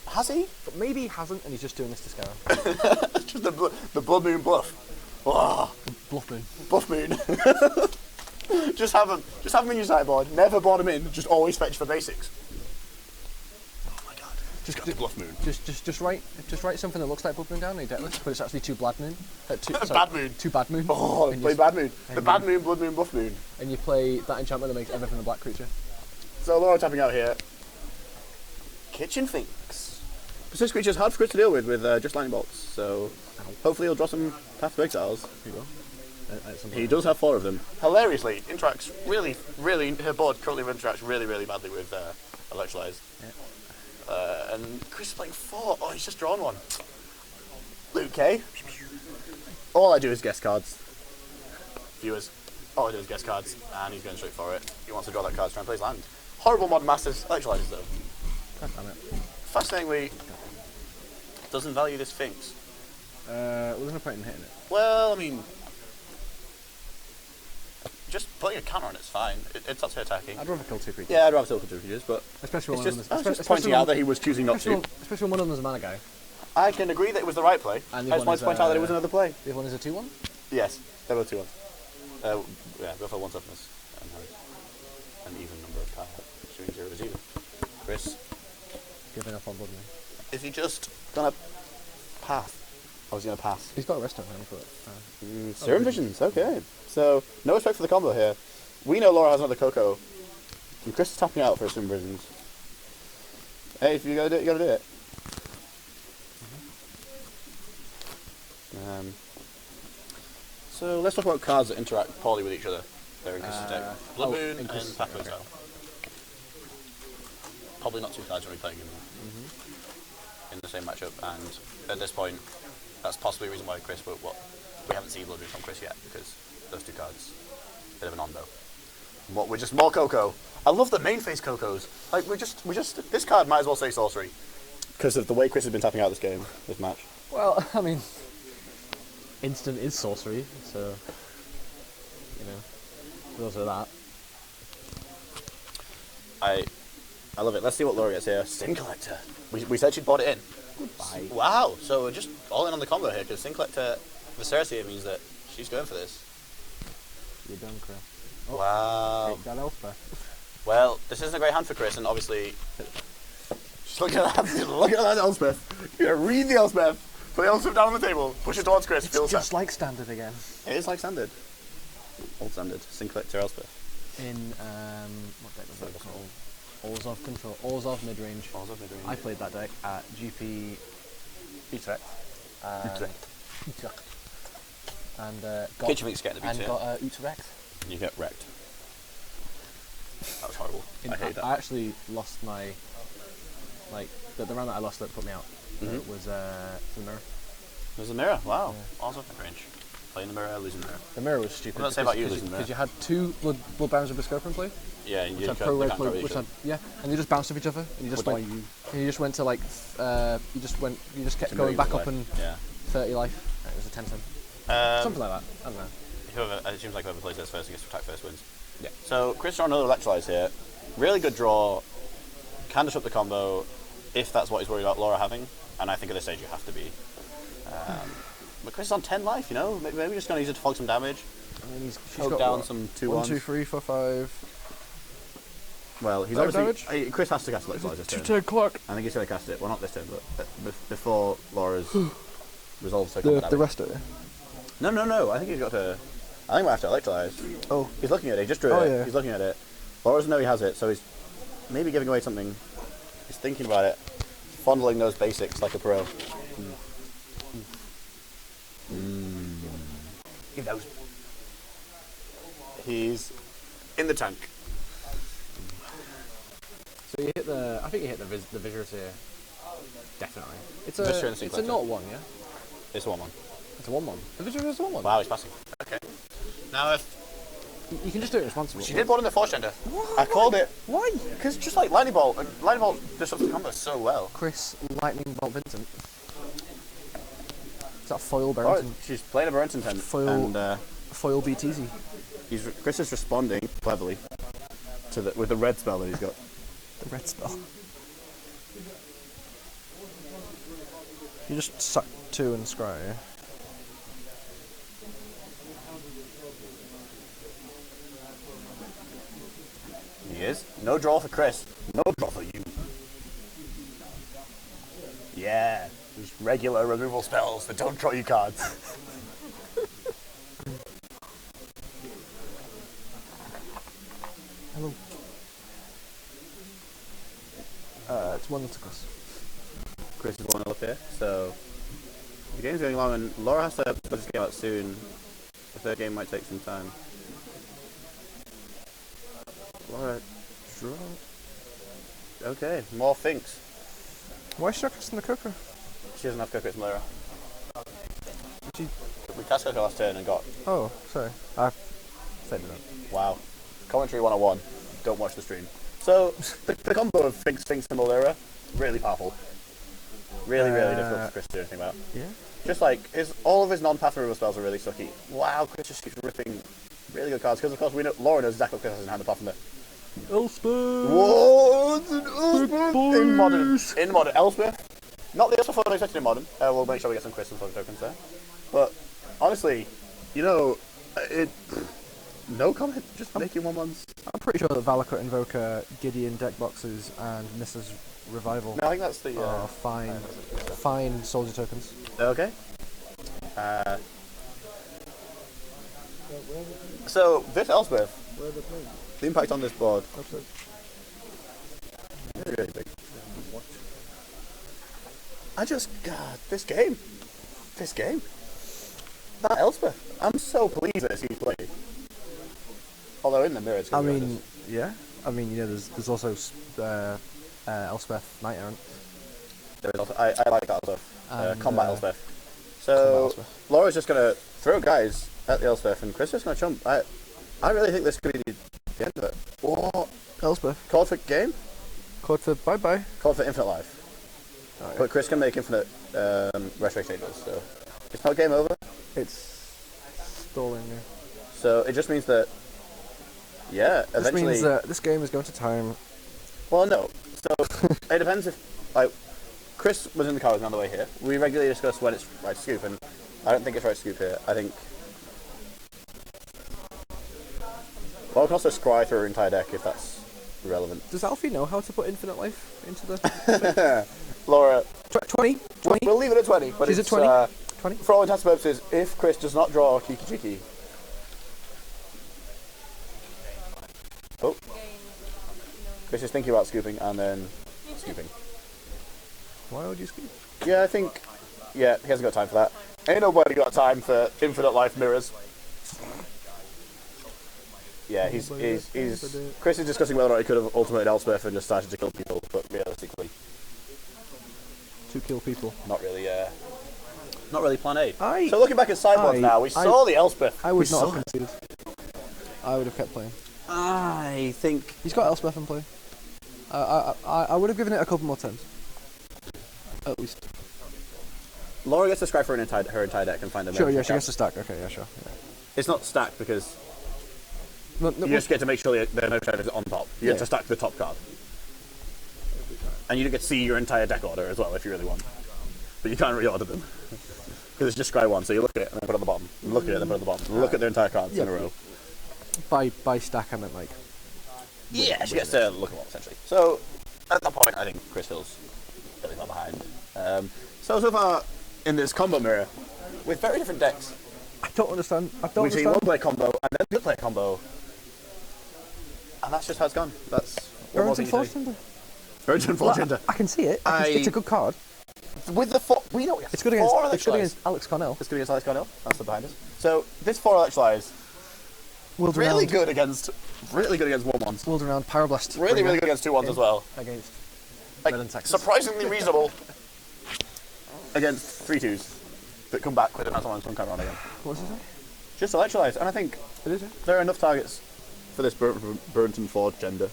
Has he? But maybe he hasn't, and he's just doing this to scare him. Just the Blood Moon bluff. Oh, Bluff Moon. Buff Moon. just have him in your sideboard. Never board him in. Just always fetch for basics. Oh my god. Just got the Bluff Moon. Just write something that looks like Blood Moon down in your deck list, but it's actually two Blood Moon. Bad Moon. Two Bad Moon. Oh, play Bad Moon. The Bad Moon, Blood Moon, Buff Moon. And you play that enchantment that makes everything a black creature. So Laura tapping out here. Kitchen Finks. Persist creatures hard for Chris to deal with just lightning bolts. So hopefully he'll draw some Path to Exiles. Here you go. He does have 4 of them. Hilariously, interacts really, her board currently interacts really badly with Electrolyze. Yeah. And Chris is playing 4. Oh, he's just drawn one. Luke K. All I do is guess cards. Viewers, all I do is guess cards, and he's going straight for it. He wants to draw that card to try and play his land. Horrible Modern Masters Electrolyzes though. God damn it. Fascinatingly, doesn't value this Sphinx. There's no point in hitting it. Well, I mean, just putting a counter on it's fine. It's up to attacking. I'd rather kill 2 creatures. Yeah, I'd rather still kill 2 creatures, but Especially it's when just, one of them just pointing out that he was choosing not to. Especially when one of them is a mana guy. I can agree that it was the right play. And I just wanted to point out that it was another play. The other one is a 2-1? Yes, they were 2-1. Yeah, both have 1 toughness and have an even number of power. Assuming 0 is even. Chris, Giving up on Blood Moon. is he just gonna path? I was gonna pass. He's got a rest of hand for it. Serum Visions, okay. So, no respect for the combo here. We know Laura has another Coco. And Chris is tapping out for Serum Visions. Hey, if you gotta do it, you gotta do it. So, let's talk about cards that interact poorly with each other. They're in Chris's deck. Blood Moon and Path to Exile. Probably not 2 cards when we're playing in the same matchup, and at this point, that's possibly a reason why Chris, we haven't seen Blood Moon from Chris yet, because those 2 cards, bit of an ondo. We're just more Coco. I love the main phase Cocos. Like, this card might as well say sorcery. Because of the way Chris has been tapping out this match. Well, I mean, instant is sorcery, so, for those of that. I love it. Let's see what Laura gets here. Sin Collector. We said she'd bought it in. Goodbye. Wow. So we're just all in on the combo here, because Sin Collector Viserys here means that she's going for this. You're done, Chris. Wow. Take that Elspeth. Well, this isn't a great hand for Chris, and obviously... Just look at that. Look at that Elspeth. You're going to read the Elspeth. Put the Elspeth down on the table. Push it towards Chris. It's Feels just like standard again. It is like standard. Old standard. Sin Collector Elspeth. In, what deck was that called? Orzhov Control. Orzhov Midrange. Orzhov Midrange. I played that deck at GP Utrecht. Utrecht. And got Kitchen Finks getting the beat and here. got Utrecht. You get wrecked. That was horrible. I hate that. I actually lost my, the round that I lost that put me out was the mirror. There's a mirror. Wow. Also range. Playing the mirror, losing the mirror. The mirror was stupid. What did I say about you losing the mirror? Because you had 2 blood barons with a scope in play. Yeah, and Which you had can't pro red, control each which other. had, yeah, and you just bounced off each other, and you just went, and you just went to you just kept going back up and 30 life. It was a 10-10. Something like that. I don't know. It seems like whoever plays this first and gets to attack first wins. Yeah. So Chris draw another Electrolyze here. Really good draw. Can disrupt the combo if that's what he's worried about Laura having. And I think at this stage you have to be. But Chris is on 10 life, Maybe we're just going to use it to fog some damage. And then she's Poke got down what? some 2-1s. 1, 2, 3, 4, 5. Well, he's obviously... Chris has to cast Electrolyze this turn. 2-turn clock. I think he's going to cast it. Well, not this turn, but before Laura's resolves her combo The damage. rest of it. No. I think he's got to... I think we have to Electrolyze. Oh. He's looking at it. He just drew it. Yeah. He's looking at it. Laura doesn't know he has it, so he's maybe giving away something. He's thinking about it. Fondling those basics like a pro. He knows. He's in the tank. So you hit the. I think you hit the Viscerous here. Definitely. It's Viscerous a not 1, yeah. It's a 1-1. It's a 1-1. The Viscerous is a 1-1. Wow, he's passing. Okay. Now if you can just do it responsibly. she did one in the force gender. I called it. Why? Because just like lightning bolt, and lightning bolt disrupts the combo so well. Chris Lightning Bolt Vincent. Is that foil Oh, Barrington? she's playing a Barrington 10. Foil. And Foil BTZ. Chris is responding cleverly to with the red spell that he's got. The red spell. You just suck 2 and scry. Yeah? He is. No draw for Chris. No draw for you. Yeah. Just regular removal spells that don't draw you cards. Hello. It's 1 to Chris. Chris is 1 up here, so the game's going long, and Laura has to put this game out soon. The third game might take some time. Laura, draw. Okay, more Finks. Why should I cast in the Coco? She doesn't have Coco, it's Laura. She... We cast Coco last turn and got. Oh, sorry. I faded out. Wow. Commentary 101. Don't watch the stream. So, the combo of Finks, and Malera, really powerful. Really difficult for Chris to do anything about. Yeah. Just like, all of his non-path removal spells are really sucky. Wow, Chris just keeps ripping really good cards, because of course we know Laura knows exactly what Chris has in hand apart from the... Elspeth! Whoa! It's an Elspeth! In modern. Elspeth. Not the Elspeth photo expected in modern. We'll make sure we get some Chris and photo tokens there. But, honestly, you know, no comment, just making 1-1s. I'm pretty sure that Valakut Invoker, Gideon deck boxes, and Mrs. Revival No, I think that's the... are fine soldier tokens. Okay. So, this Elspeth, the impact on this board, really big. God, this game. That Elspeth, I'm so pleased that he's played. Although in the mirror it's gonna be horrendous. Yeah. I mean, you know, there's also Elspeth Knight Errant. There is also, I like that Elspeth. Combat Elspeth. So, Combat Elspeth. Laura's just going to throw guys at the Elspeth, and Chris is going to chump. I really think this could be the end of it. What? Elspeth. Called for game? Called for bye-bye. Called for infinite life. Oh, yeah. But Chris can make infinite restoration changes, so it's not game over. It's stalling, yeah. So it just means that, yeah, eventually... This means that this game is going to time. Well, no. So it depends if, like, Chris was in the car with me on the way here. We regularly discuss when it's right to scoop, and I don't think it's right to scoop here. I think... Well, I can also scry through her entire deck if that's relevant. Does Alfie know how to put infinite life into the... Laura... 20? We'll leave it at 20. But She's it's, at 20? 20? For all intents and purposes, if Chris does not draw Kiki... Oh. Chris is thinking about scooping and then scooping. Why would you scoop? Yeah, I think... Yeah, he hasn't got time for that. Ain't nobody got time for infinite life mirrors. Yeah, he's Chris is discussing whether or not he could have ultimated Elspeth and just started to kill people, but realistically... To kill people. Not really plan A. So looking back at sideboards now, we saw the Elspeth. I would not have conceded. I would have kept playing. I think... He's got Elspeth in play. I would have given it a couple more turns. At least. Laura gets to scry for her entire deck and find them. Sure, yeah, she gets to stack. Okay, yeah, sure. Yeah. It's not stacked because No, you just get to make sure there are no shadows on top. You get to stack the top card. And you get to see your entire deck order as well if you really want. But you can't reorder them. Because it's just scry one, so you look at it and then put it on the bottom. Look at it and then put it on the bottom. Look at their entire cards in a row. By stack, I meant like... Yeah, she gets to look at them all, essentially. So, at that point, I think Chris Hill's really far behind. So far, in this combo mirror, with very different decks. I don't understand. We've seen one play combo, and then the other play combo. And that's just how it's gone. That's what more can you say? Origin Fortune. I can see it. It's a good card. with the four, we know It's good against Alex Cornell. It's good against Alex Cornell. That's the behind us. So this 4 electrolyze, really good against 1-1s. World renowned Pyroblast. Really good against 2-1s as well. Against Like, Red and Texas. surprisingly reasonable against 3-2s that come back with an Abzan come around again. What's it say? Just electrolyze, and I think It is, yeah. there are enough targets for this Burrington Ford gender.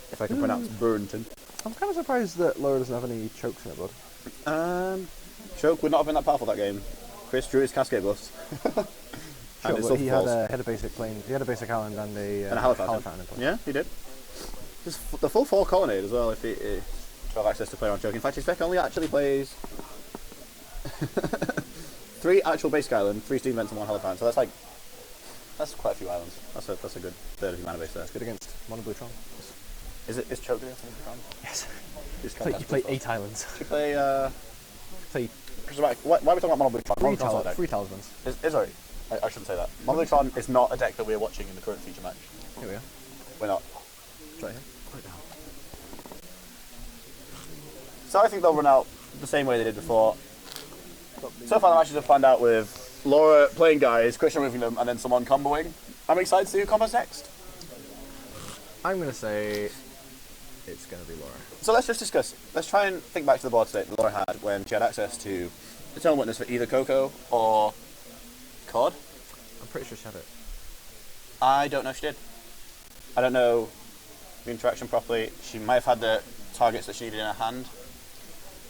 If I can pronounce Burrington. I'm kind of surprised that Laura doesn't have any chokes in it, bud. Choke would not have been that powerful that game. Chris drew his Cascade buffs. Sure, but he had a basic plane. He had a basic island and a Halifax. Yeah, he did. Just the full 4 colonnade as well. If he to have access to player on choke. In fact, his deck only actually plays 3 actual basic island, 3 steam vents, and 1 Halifax. So that's quite a few islands. That's a good third of your mana base there. It's good against Mono Blue Tron. Is choke against Mono Blue Tron? Yes. You play 8 islands. You play. Play why are we talking about Mono Blue Tron? 3 talismans. Sorry, I shouldn't say that. Mono Blue Tron is not a deck that we're watching in the current feature match. Here we are. We're not. Try here. Put it down. So I think they'll run out the same way they did before. So far the matches have planned out with Laura playing guys, Christian moving them, and then someone comboing. I'm excited to see who combos next. I'm going to say it's going to be Laura. So let's just discuss. Let's try and think back to the board state that Laura had when she had access to Eternal Witness for either Coco or COD. I'm pretty sure she had it. I don't know if she did. I don't know the interaction properly. She might have had the targets that she needed in her hand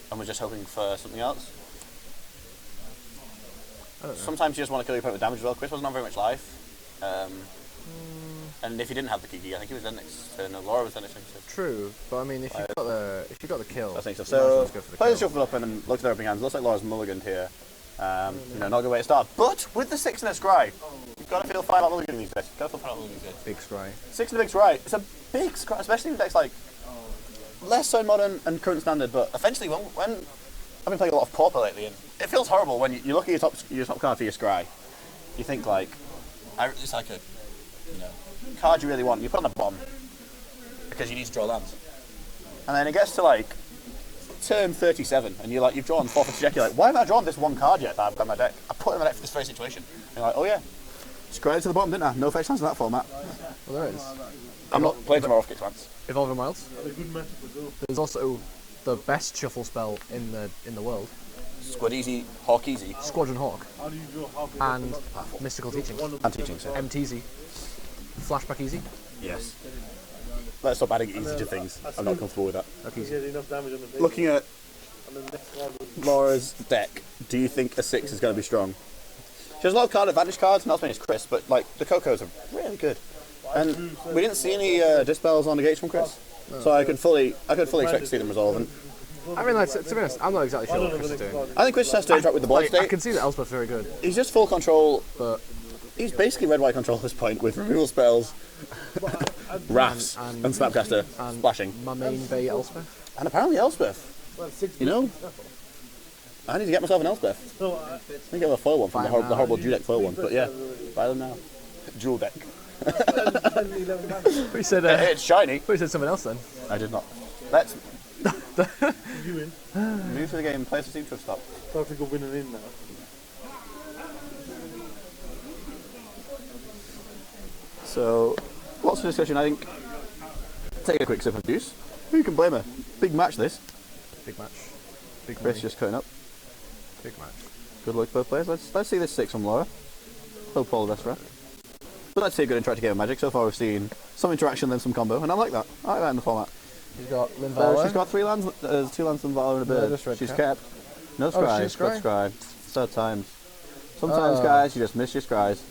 and was just hoping for something else. I don't know. Sometimes you just want to kill your opponent with damage as well. Chris wasn't on very much life. And if he didn't have the Kiki, I think he was then next turn. Laura was then next turn. True, but I mean, if you got the kill, That's next. you might as So well just go for the players kill. shuffled up and then looked at their opening hands. Looks like Laura's mulliganed here. Not a good way to start. But with the 6 in a scry, you've got to feel fine about mulliganing these days. Big scry. 6 in a big scry. It's a big scry, especially with decks like less so modern and current standard. But eventually, when I've been playing a lot of Pauper lately, and it feels horrible when you look at your top card for your scry. You think like, it's like a card you really want. You put on the bottom because you need to draw lands, and then it gets to like turn 37, and you've drawn 4 for check. You're like, why haven't I drawn this one card yet that I've got in my deck? I put it in my deck for this very situation. And you're like, oh yeah, scry to the bottom, didn't I? No fetch lands in that format. Well, there is. I'm not playing tomorrow off kick lands. Evolving Wilds. There's also the best shuffle spell in the world. Squad Easy, Hawk Easy. Squadron Hawk. And Mystical Teachings. And Teachings, yeah. MTZ. Flashback Easy. Yes. Let's stop adding easy to things. I'm not comfortable with that. Okay. Looking at Laura's deck, do you think a 6 is going to be strong? She has a lot of card advantage cards, not as many as Chris, but like the Cocos are really good. And we didn't see any dispels on the gates from Chris, so I could fully expect to see them resolve. And I mean, like, to be honest, I'm not exactly sure what Chris is doing. I think Chris has to interact with the board state. I can see that Elspeth's very good. He's just full control, but he's basically red-white control at this point with removal spells, rafts, and Snapcaster and splashing. My main bay Elspeth. And apparently Elspeth. You know? I need to get myself an Elspeth. I think I have a foil one from the horrible Judek foil one, but yeah, buy them now. Jewel deck. We said it's shiny. we said something else then. I did not. Let's move to the game. Players seem to have stopped. I think we're winning in now. So, lots of discussion. I think. Take a quick sip of juice. Who can blame her? Big match this. Big match. Big Chris money. just cutting up. Big match. Good luck to both players. Let's see this 6 from Laura. Hope all the best for her. But let's see a good interactive game of Magic. So far we've seen some interaction, then some combo, and I like that. I like that in the format. She's got So Linvala. she's got 3 lands, 2 lands and Valor and a bird. just red She's cap. kept. No scry. she's Got scry? scry. Third times. Sometimes, guys, you just miss your scries.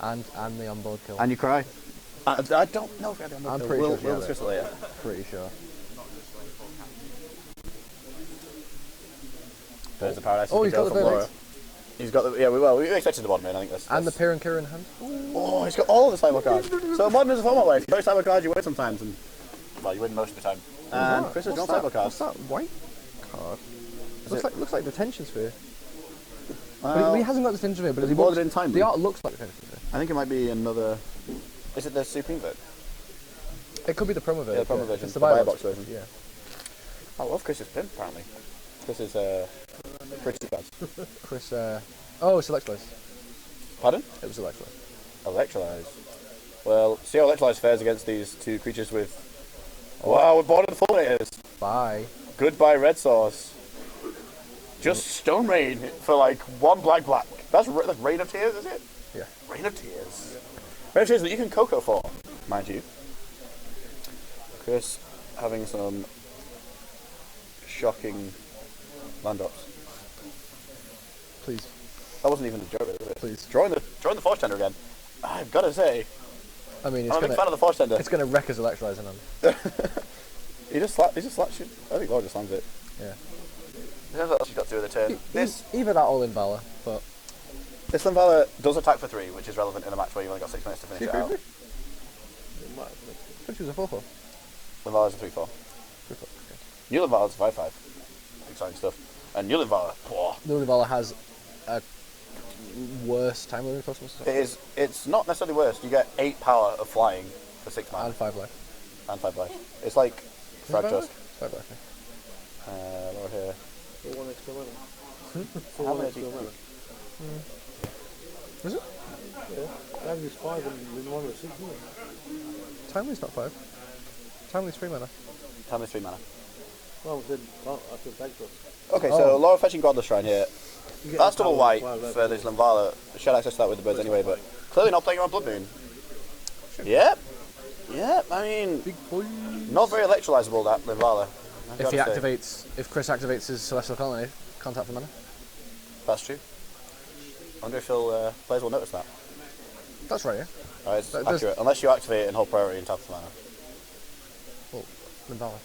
and the onboard kill. And you cry. I don't know if I had the onboard I'm kill. pretty We'll sure she had discuss it later. Pretty sure. Birds of Paradise. Oh, is he's got go the from bird Laura. eggs. He's got the we expected the bottom in. I think that's And the Piran Kieran hand. Oh, he's got all of the cyber cards. So modern is a format where if you play cyber cards, you win sometimes, and well, you win most of the time. And Chris has drawn cyber cards. What's that white card? Looks like detention sphere. Well, But he hasn't got detention sphere, but has it he boarded looks, in time? the art looks like detention sphere. I think it might be another. Is it the Supreme version? It could be the promo version. Yeah, the promo version. It's the The buy buy box version. Yeah. I love Chris's pimp, apparently. Chris is pretty bad. Chris, oh, it's Electrolyze. Pardon? It was Electrolyze. Electrolyze. Well, see how Electrolyze fares against these two creatures with... Wow, we're bored of the Fulminators. Bye. Goodbye, Red Sauce. Just Stone Rain for like 1 black. That's Rain of Tears, is it? Yeah. Rain of Tears. Rain of Tears that you can Cocoa for, mind you. Chris having some shocking land drops. Please. That wasn't even a joke, was it? Please. Drawing the Force Tender again. I've got to say, I mean, I'm a big fan of the Force Tender. It's going to wreck his Electrolyze on him. He just slaps you. I think Laura just slams it. Yeah. Here's what else you've got to do with the turn. Either that or Linvala, but... This Linvala does attack for 3, which is relevant in a match where you've only got 6 minutes to finish it out. I thought she was a 4-4. Linvala's a 3-4. 3-4, okay. New Linvala's a 5-5. Exciting stuff. And New Linvala, New Linvala has a worse time limit plus. It's not necessarily worse. You get 8 power of flying for 6 mana. And 5 life. And 5 life. It's like Frag Tusk. 5 life, yeah. Over here. For 1 extra mana. For How 1 many extra do you mana. Is it? Yeah. Average is 5 and then 1 is 6 mana. Timely's not 5. Timely's 3 mana. Timely's 3 mana. Well, then after Frag Tusk. Okay, so Laura fetching Godless Shrine here. You get That's a double power white of 5 for this Linvala. She had access to that with the birds anyway, but clearly not playing around Blood Moon. Yep. Yep, I mean, Big boy. not very electrolyzable, that Linvala. If Chris activates his Celestial Colony, contact for mana. That's true. I wonder if players will notice that. That's right, yeah. It's accurate. Unless you activate it and hold priority and tap for mana. Well, Linvala.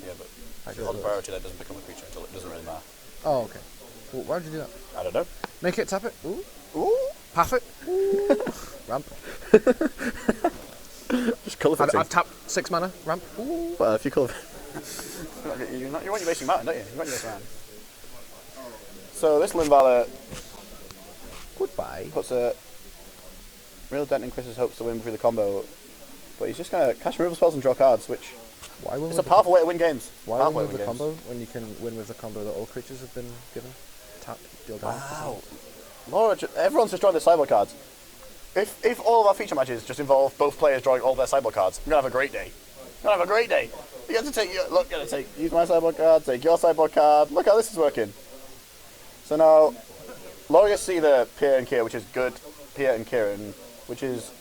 Yeah, but if you hold the priority, that doesn't become a creature until it doesn't really matter. Oh, okay. Well, why did you do that? I don't know. Make it, tap it. Ooh. Ooh. Path it. Ooh. Ramp. Just colour fixing. I've tapped 6 mana. Ramp. Ooh. Well, if you colour... you want your Wasting Mountain, don't you? You want your Wasting Mountain. So this Linvala Goodbye. puts a real dent in Chris's hopes to win through the combo, but he's just going to cast removal spells and draw cards, which it's a powerful way to win games. Why win with the combo when you can win with the combo that all creatures have been given? Tap, deal damage. Wow. Laura, everyone's just drawing their sideboard cards. If all of our feature matches just involve both players drawing all their sideboard cards, we're going to have a great day. We're going to have a great day. You have to take your... Look, you have to use my sideboard card, take your sideboard card. Look how this is working. So now, Laura gets to see the Pierre and Kieran, which is good. Pierre and Kieran, which is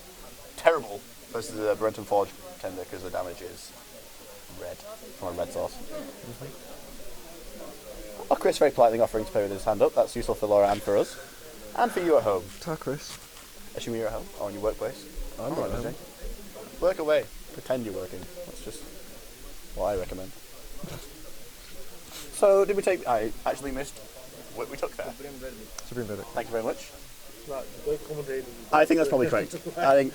terrible versus the Brenton Forge tender because the damage is red from a red source. Well, Chris very politely offering to play with his hand up. That's useful for Laura and for us. And for you at home. Ta, Chris. Assume you're at home or in your workplace. I'm not at home. Work away. Pretend you're working. That's just what I recommend. So, did we take... I actually missed what we took there. Supreme Verdict. Thank you very much. Right, the commentator. I think that's probably correct. I think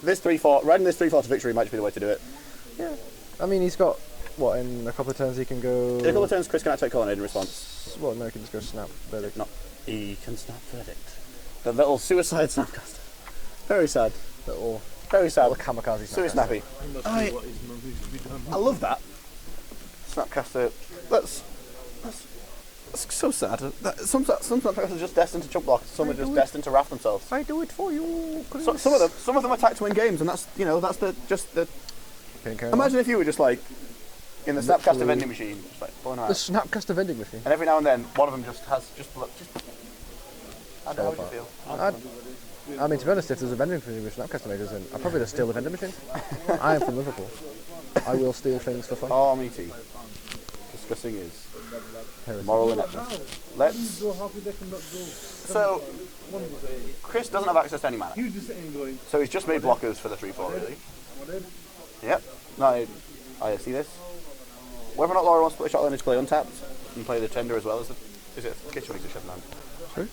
this 3-4, riding this 3-4 to victory might be the way to do it. Yeah. I mean, he's got, what, in a couple of turns he can go... In a couple of turns, Chris can activate Colonnade in response. Well, no, he can just go Snap Verdict. No, he can Snap Verdict. The little suicide Snapcaster. Very sad. Very sad. Little kamikaze Super snappy. I love that. Snapcaster. That's so sad. Some Snapcasters are just destined to chunk block. Some are just destined to raft themselves. I do it for you, Chris. So, some of them attack to win games, and that's the. Imagine if you were just like in the Snapcaster vending machine, just like pulling around. The Snapcaster vending machine. And every now and then, one of them just has how would you feel? I mean, to be honest, if there's a vending machine with Snapcaster makers in, I'd probably just steal the vending machine. I am from Liverpool. I will steal things for fun. Oh, me too. Discussing is moral ineptness. So, Chris doesn't have access to any mana. So he's just made blockers for the 3-4, really. Yep. No, I see this. Whether or not Laura wants to put a shot to play untapped and play the tender as well as is it a kitchen makes a chef man? Sorry?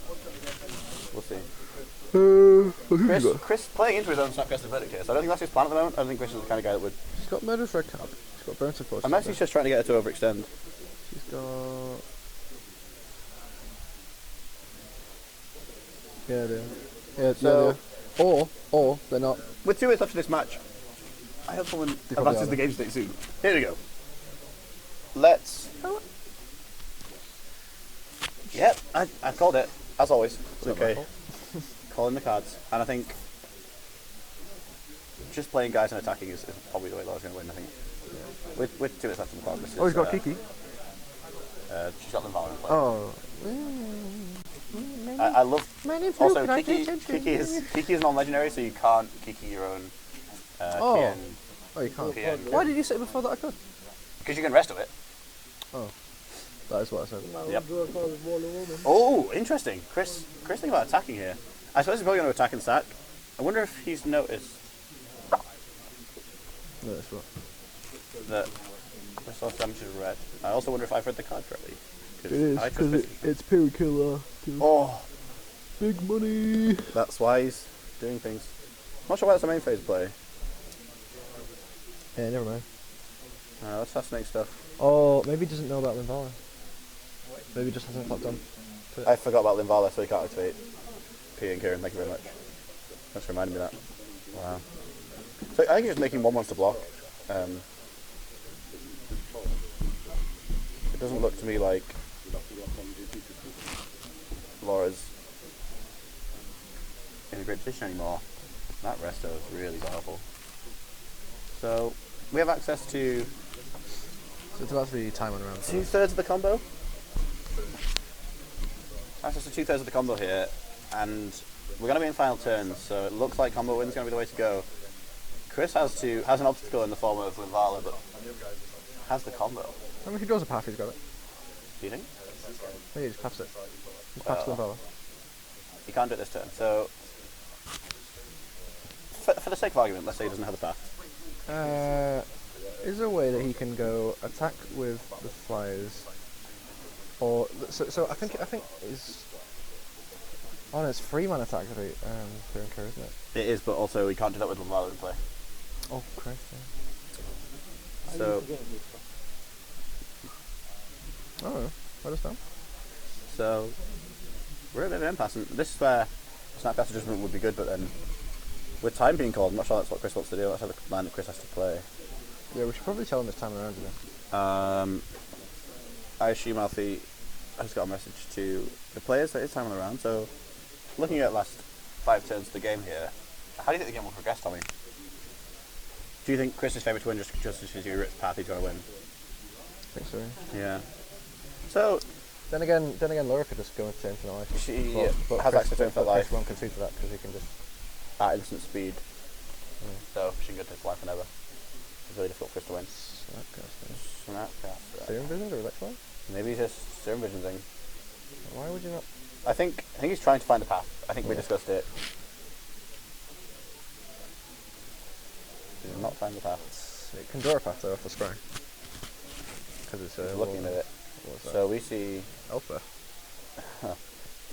We'll see. Who's Chris playing into his own Snapcaster verdict here, so I don't think that's his plan at the moment. I don't think Chris is the kind of guy that would... He's got Murderous Red Card. He's got Burnt Force. Unless he's just trying to get her to overextend. He's got... Yeah, they are. Yeah, so, yeah, they are. Or they're not. With 2 minutes left in this match, I hope someone advances the game state soon. Here we go. let's... Yep, I called it, as always. It's okay. Calling the cards. And I think just playing guys and attacking is probably the way Laura's going to win, I think. Yeah. With 2 minutes left in the clock. Oh, he's got Kiki. She's got them Valor in play. Oh. I love... My name's also, Luke, Kiki is non-legendary, so you can't Kiki your own PN. Oh, you can't. PN. Why did you say before that I could? Because you can rest of it. Oh. That is what I said. Yep. Oh, interesting. Chris thinking about attacking here. I suppose he's probably going to attack and sack. I wonder if he's noticed... Notice what? That my soft damage is red. I also wonder if I've read the card correctly. It is, because it's Period Killer. Oh! Big money! That's why he's doing things. I'm not sure why that's the main phase play. Yeah, never mind. Let's assassinate stuff. Oh, maybe he doesn't know about Linvala. Maybe he just hasn't clocked on. I forgot about Linvala, so he can't activate P and Kieran. Thank you very much. Thanks for reminding me of that. Wow. So I think he's just making 1 monster block. It doesn't look to me like Laura's in a great position anymore. That resto is really powerful. So we have access to... So it's about to be time on round. 2/3 of the combo. Access to 2/3 of the combo here, and we're going to be in final turns, so it looks like combo win's going to be the way to go. Chris has an obstacle in the form of Linvala, but has the combo. I mean, if he draws a path, he's got it. Do you think? Yeah, he just paths it. He paths Linvala. He can't do it this turn, so... For the sake of argument, let's say he doesn't have the path. Is there a way that he can go attack with the flyers, or so I think is. Oh no, it's 3-man attack activate Kieran Kerr, isn't it? It is, but also we can't do that with Linvala in play. Oh Christ! Yeah. So. Oh, let us know. So we're at a bit of an impasse, and this is where Snapcaster Judgment would be good, but then with time being called, I'm not sure that's what Chris wants to do. That's how the line that Chris has to play. Yeah, we should probably tell him this time around, you know. I assume Alfie has got a message to the players that it's time on the round. So, looking at last 5 turns of the game here, how do you think the game will progress, Tommy? Do you think Chris is favourite to win just because he rips path he's going to win? I think so. Yeah. So. Then again, Laura could just go into Infinite Life. She but has access to Infinite Life. Chris won't concede to that because he can just at instant speed. So she can go to his life whenever. It's really difficult for us to win. Snapcaster. Serum Vision or Electron? Maybe he's just Serum Vision thing. Why would you not? I think he's trying to find a path. I think we discussed it. He did not find the path. It can draw a path though off the scry. Because it's looking at it. So we see Alpha.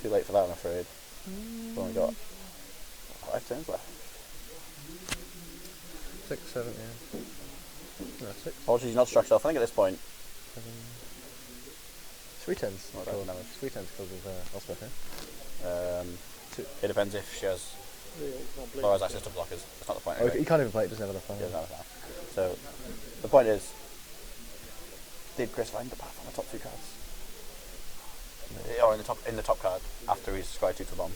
Too late for that, I'm afraid. We've only got 5 turns left. 6, 7, yeah. No, 6. Apologies, not struck off. I think at this point. 7. 3 tens. Not cool. 3 tens because of Elspeth, yeah? It depends if she has Laura's access to blockers. That's not the point. Oh, Anyway. you can't even play it, doesn't have enough time. He doesn't have enough. So the point is, did Chris find the path on the top 2 cards? No. Or in the top card after he's scryed 2 to the bomb.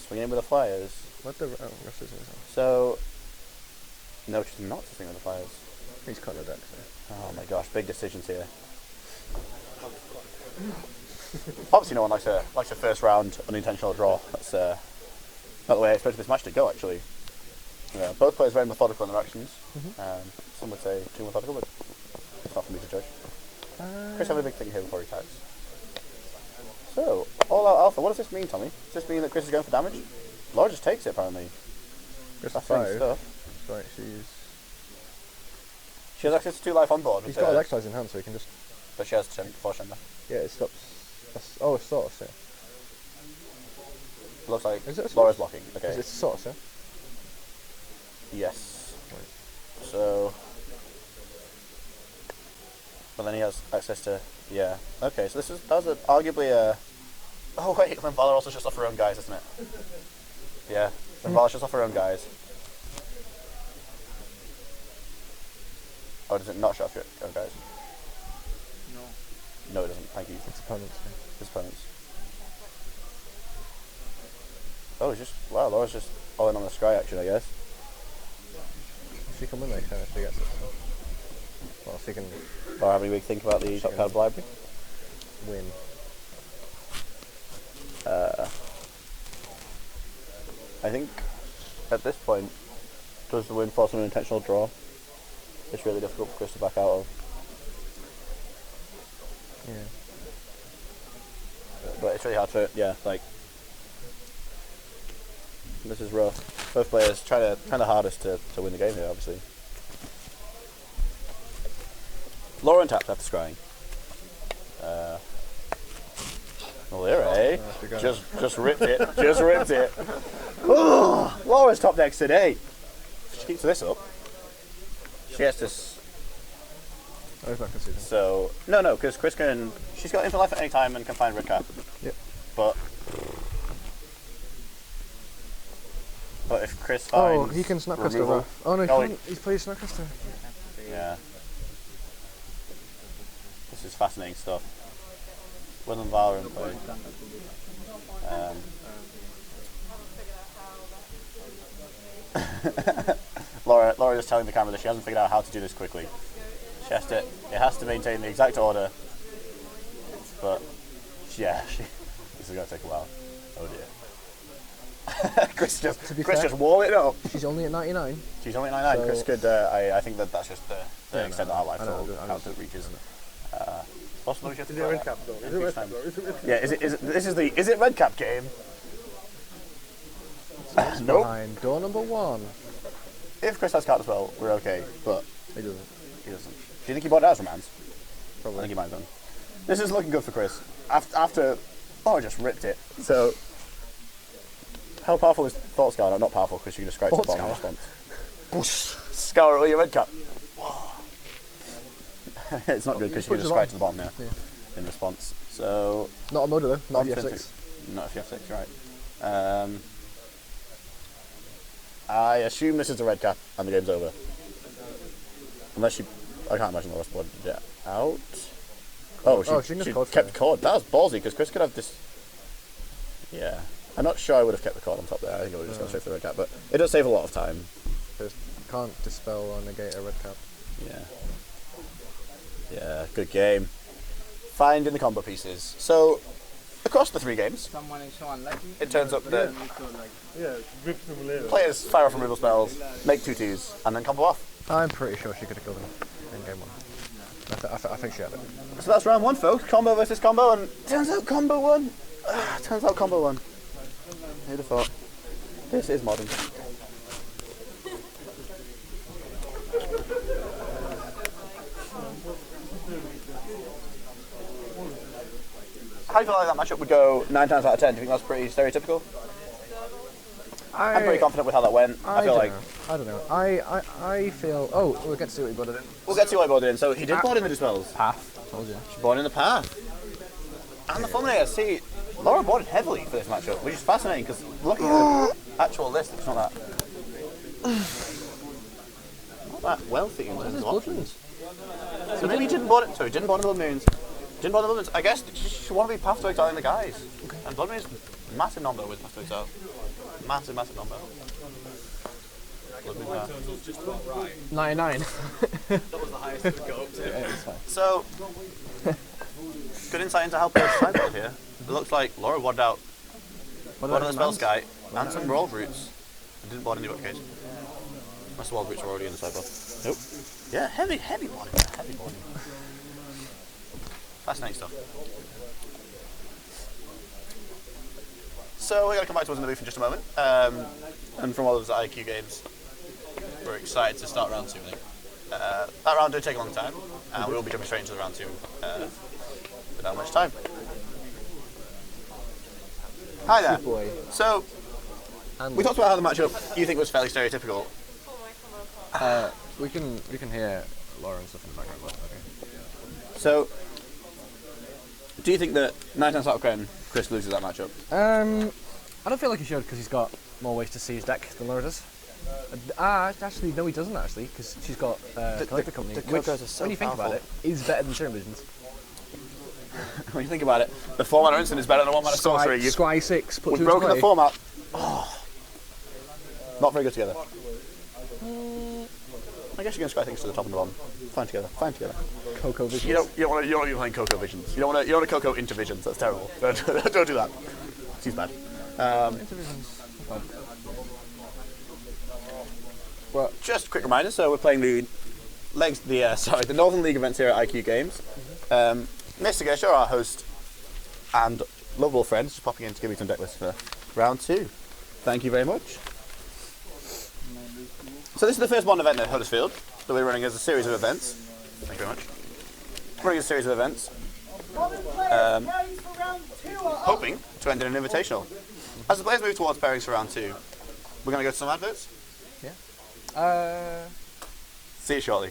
Swinging in with the flyers. What the rest is it? So no, she's not swinging with the flyers. He's cut the deck. So. Oh my gosh, big decisions here. Obviously, no one likes a first round unintentional draw. That's not the way I expected this match to go. Actually, both players very methodical in their actions. Some would say too methodical, but it's not for me to judge. Chris have a big thing here before he attacks. So, all out alpha. What does this mean, Tommy? Does this mean that Chris is going for damage? Laura just takes it apparently. Chris That's 5. stuff. Right, She has access to 2 life on board. He's got Electrize in hand, so he can just. But she has 4 Shender. Yeah, it stops. It's Source, yeah. It looks like Is it a Laura's source? blocking. Okay. It's Source, yeah? Yes. Right. So. But then he has access to. Yeah. Okay, so that was arguably a. Oh wait, Linvala also shuts off her own guys, isn't it? Yeah. Linvala shuts off her own guys. Or does it not show off your guys? No. No, it doesn't. Thank you. It's opponents. His opponents. Oh, it's just... Wow, Laura's just all in on the scry action, I guess. She can win next time if she gets it. So. Well, she can Laura having a big think about the top card of the library. win. I think at this point, does the win force an intentional draw? It's really difficult for Chris to back out of. Yeah. But it's really hard to, yeah, like, this is rough. Both players trying the hardest to win the game here, obviously. Laura untapped after scrying. Well, there, eh? Just ripped it. Just ripped it. Oh, Laura's top decks today. If she keeps this up, she has to. I was not conceding. So no, because Chris can. She's got infinite life at any time and can find red cap. Yep. But if Chris finds. Oh, he can Snapcaster removal- Wrath. Oh no, he Oh, can't. He's played Snapcaster. Yeah. This is fascinating stuff. Will and Valor in play. Laura just telling the camera that she hasn't figured out how to do this quickly. She has to. It has to maintain the exact order. But yeah, this is gonna take a while. Oh dear. Chris just wall it up. She's only at 99. She's only at 99. So Chris could. I think that's just the Yeah, extent no, of our life I know, for I how know. it reaches. Possibly we should Is it red cap though? Is it red cap though? Yeah, is it red cap game? Nope. Behind door number 1. If Chris has card as well, we're okay. But He doesn't. he doesn't. Do you think he bought it as Romance? I Probably. think he might have done. This is looking good for Chris. After I just ripped it. So how powerful is Thought Scour? No, not powerful because you can just scratch the Thought bottom in Scour. response. Scour all your red cap. It's not good because you can just scratch the bottom there in response. So Not a motor though. Not a Confident- F6. Not if you have 6, right. I assume this is the red cap and the game's over. Unless I can't imagine the last board it out. Oh, she can she code for kept it. the cord. That was ballsy because Chris could have this. Yeah. I'm not sure I would have kept the cord on top there. I think I would have just gone straight for the red cap. But it does save a lot of time. Because you can't dispel or negate a red cap. Yeah. Yeah, good game. Finding the combo pieces. So, across the 3 games, Someone is so unlucky. it turns up that Yeah, rips them later. players fire off removal spells, make 2-2s, and then combo off. I'm pretty sure she could have killed him in game 1. I think she had it. So that's round 1, folks. Combo versus combo, and turns out combo won. Turns out combo won. Who'd have thought? This is modern. How do you feel like that matchup would go 9 times out of 10? Do you think that's pretty stereotypical? I'm pretty confident with how that went. I feel like I don't know. I feel. Oh, we'll get to see what he boarded in. we'll get to what I boarded in. So he did board in the dispels. Path. Told you. She boarded in the path. And the Fulminator. See, Laura boarded heavily for this matchup, which is fascinating because looking at the actual list, it's not that wealthy in terms of options. So maybe he didn't board it. So he didn't board the Blood Moons. Didn't board the Blood Moons. I guess she want to be path to exile in the guys. Okay. And Blood Moons, massive number with path to exile. Massive number. Blood Moon path. 99. That was the highest it could go up to. Yeah, it's fine. So, good insight into how players sideboard here. It looks like Laura wadded out one of the spell Sky and some World Roots. And didn't board any Bookcase. Unless the World Roots were already in the sideboard. Nope. Yeah, heavy boarding. Heavy boarding. Fascinating stuff. So we're going to come back to us in the booth in just a moment. And from all of those IQ games, we're excited to start round 2, I think. That round did take a long time, and we will be jumping straight into the round 2 without much time. Hi there. Boy. So, we talked about how the matchup you think was fairly stereotypical. We can hear Laura and stuff in the background. But okay. So, do you think that 9 times out of 10, Chris loses that matchup? I don't feel like he should because he's got more ways to see his deck than Laura does. Actually, no, he doesn't actually, because she's got collector company, the which, Cocos are so when you think about it, powerful. is better than Serum Visions. When you think about it, the 4-mana instant is better than a 1-mana sorcery. Scry 6, put We've 2 into broken the play. format. Oh. Not very good together. I guess you can scry things to the top and the bottom. Fine together. Fine together. Coco Visions. You don't want to be playing Coco Visions. You don't want to Coco into Visions. That's terrible. Don't do that. She's bad. Into Visions. Not bad. Well, Just a quick reminder. So we're playing the Northern League events here at IQ Games. Mr. Gershaw, our host and lovable friend, is just popping in to give me some deck lists for round 2. Thank you very much. So this is the first one event at Huddersfield that we're running as a series of events. Thank you very much. Running a series of events. Hoping to end in an invitational. As the players move towards pairings for round 2, we're going to go to some adverts. yeah. See you shortly.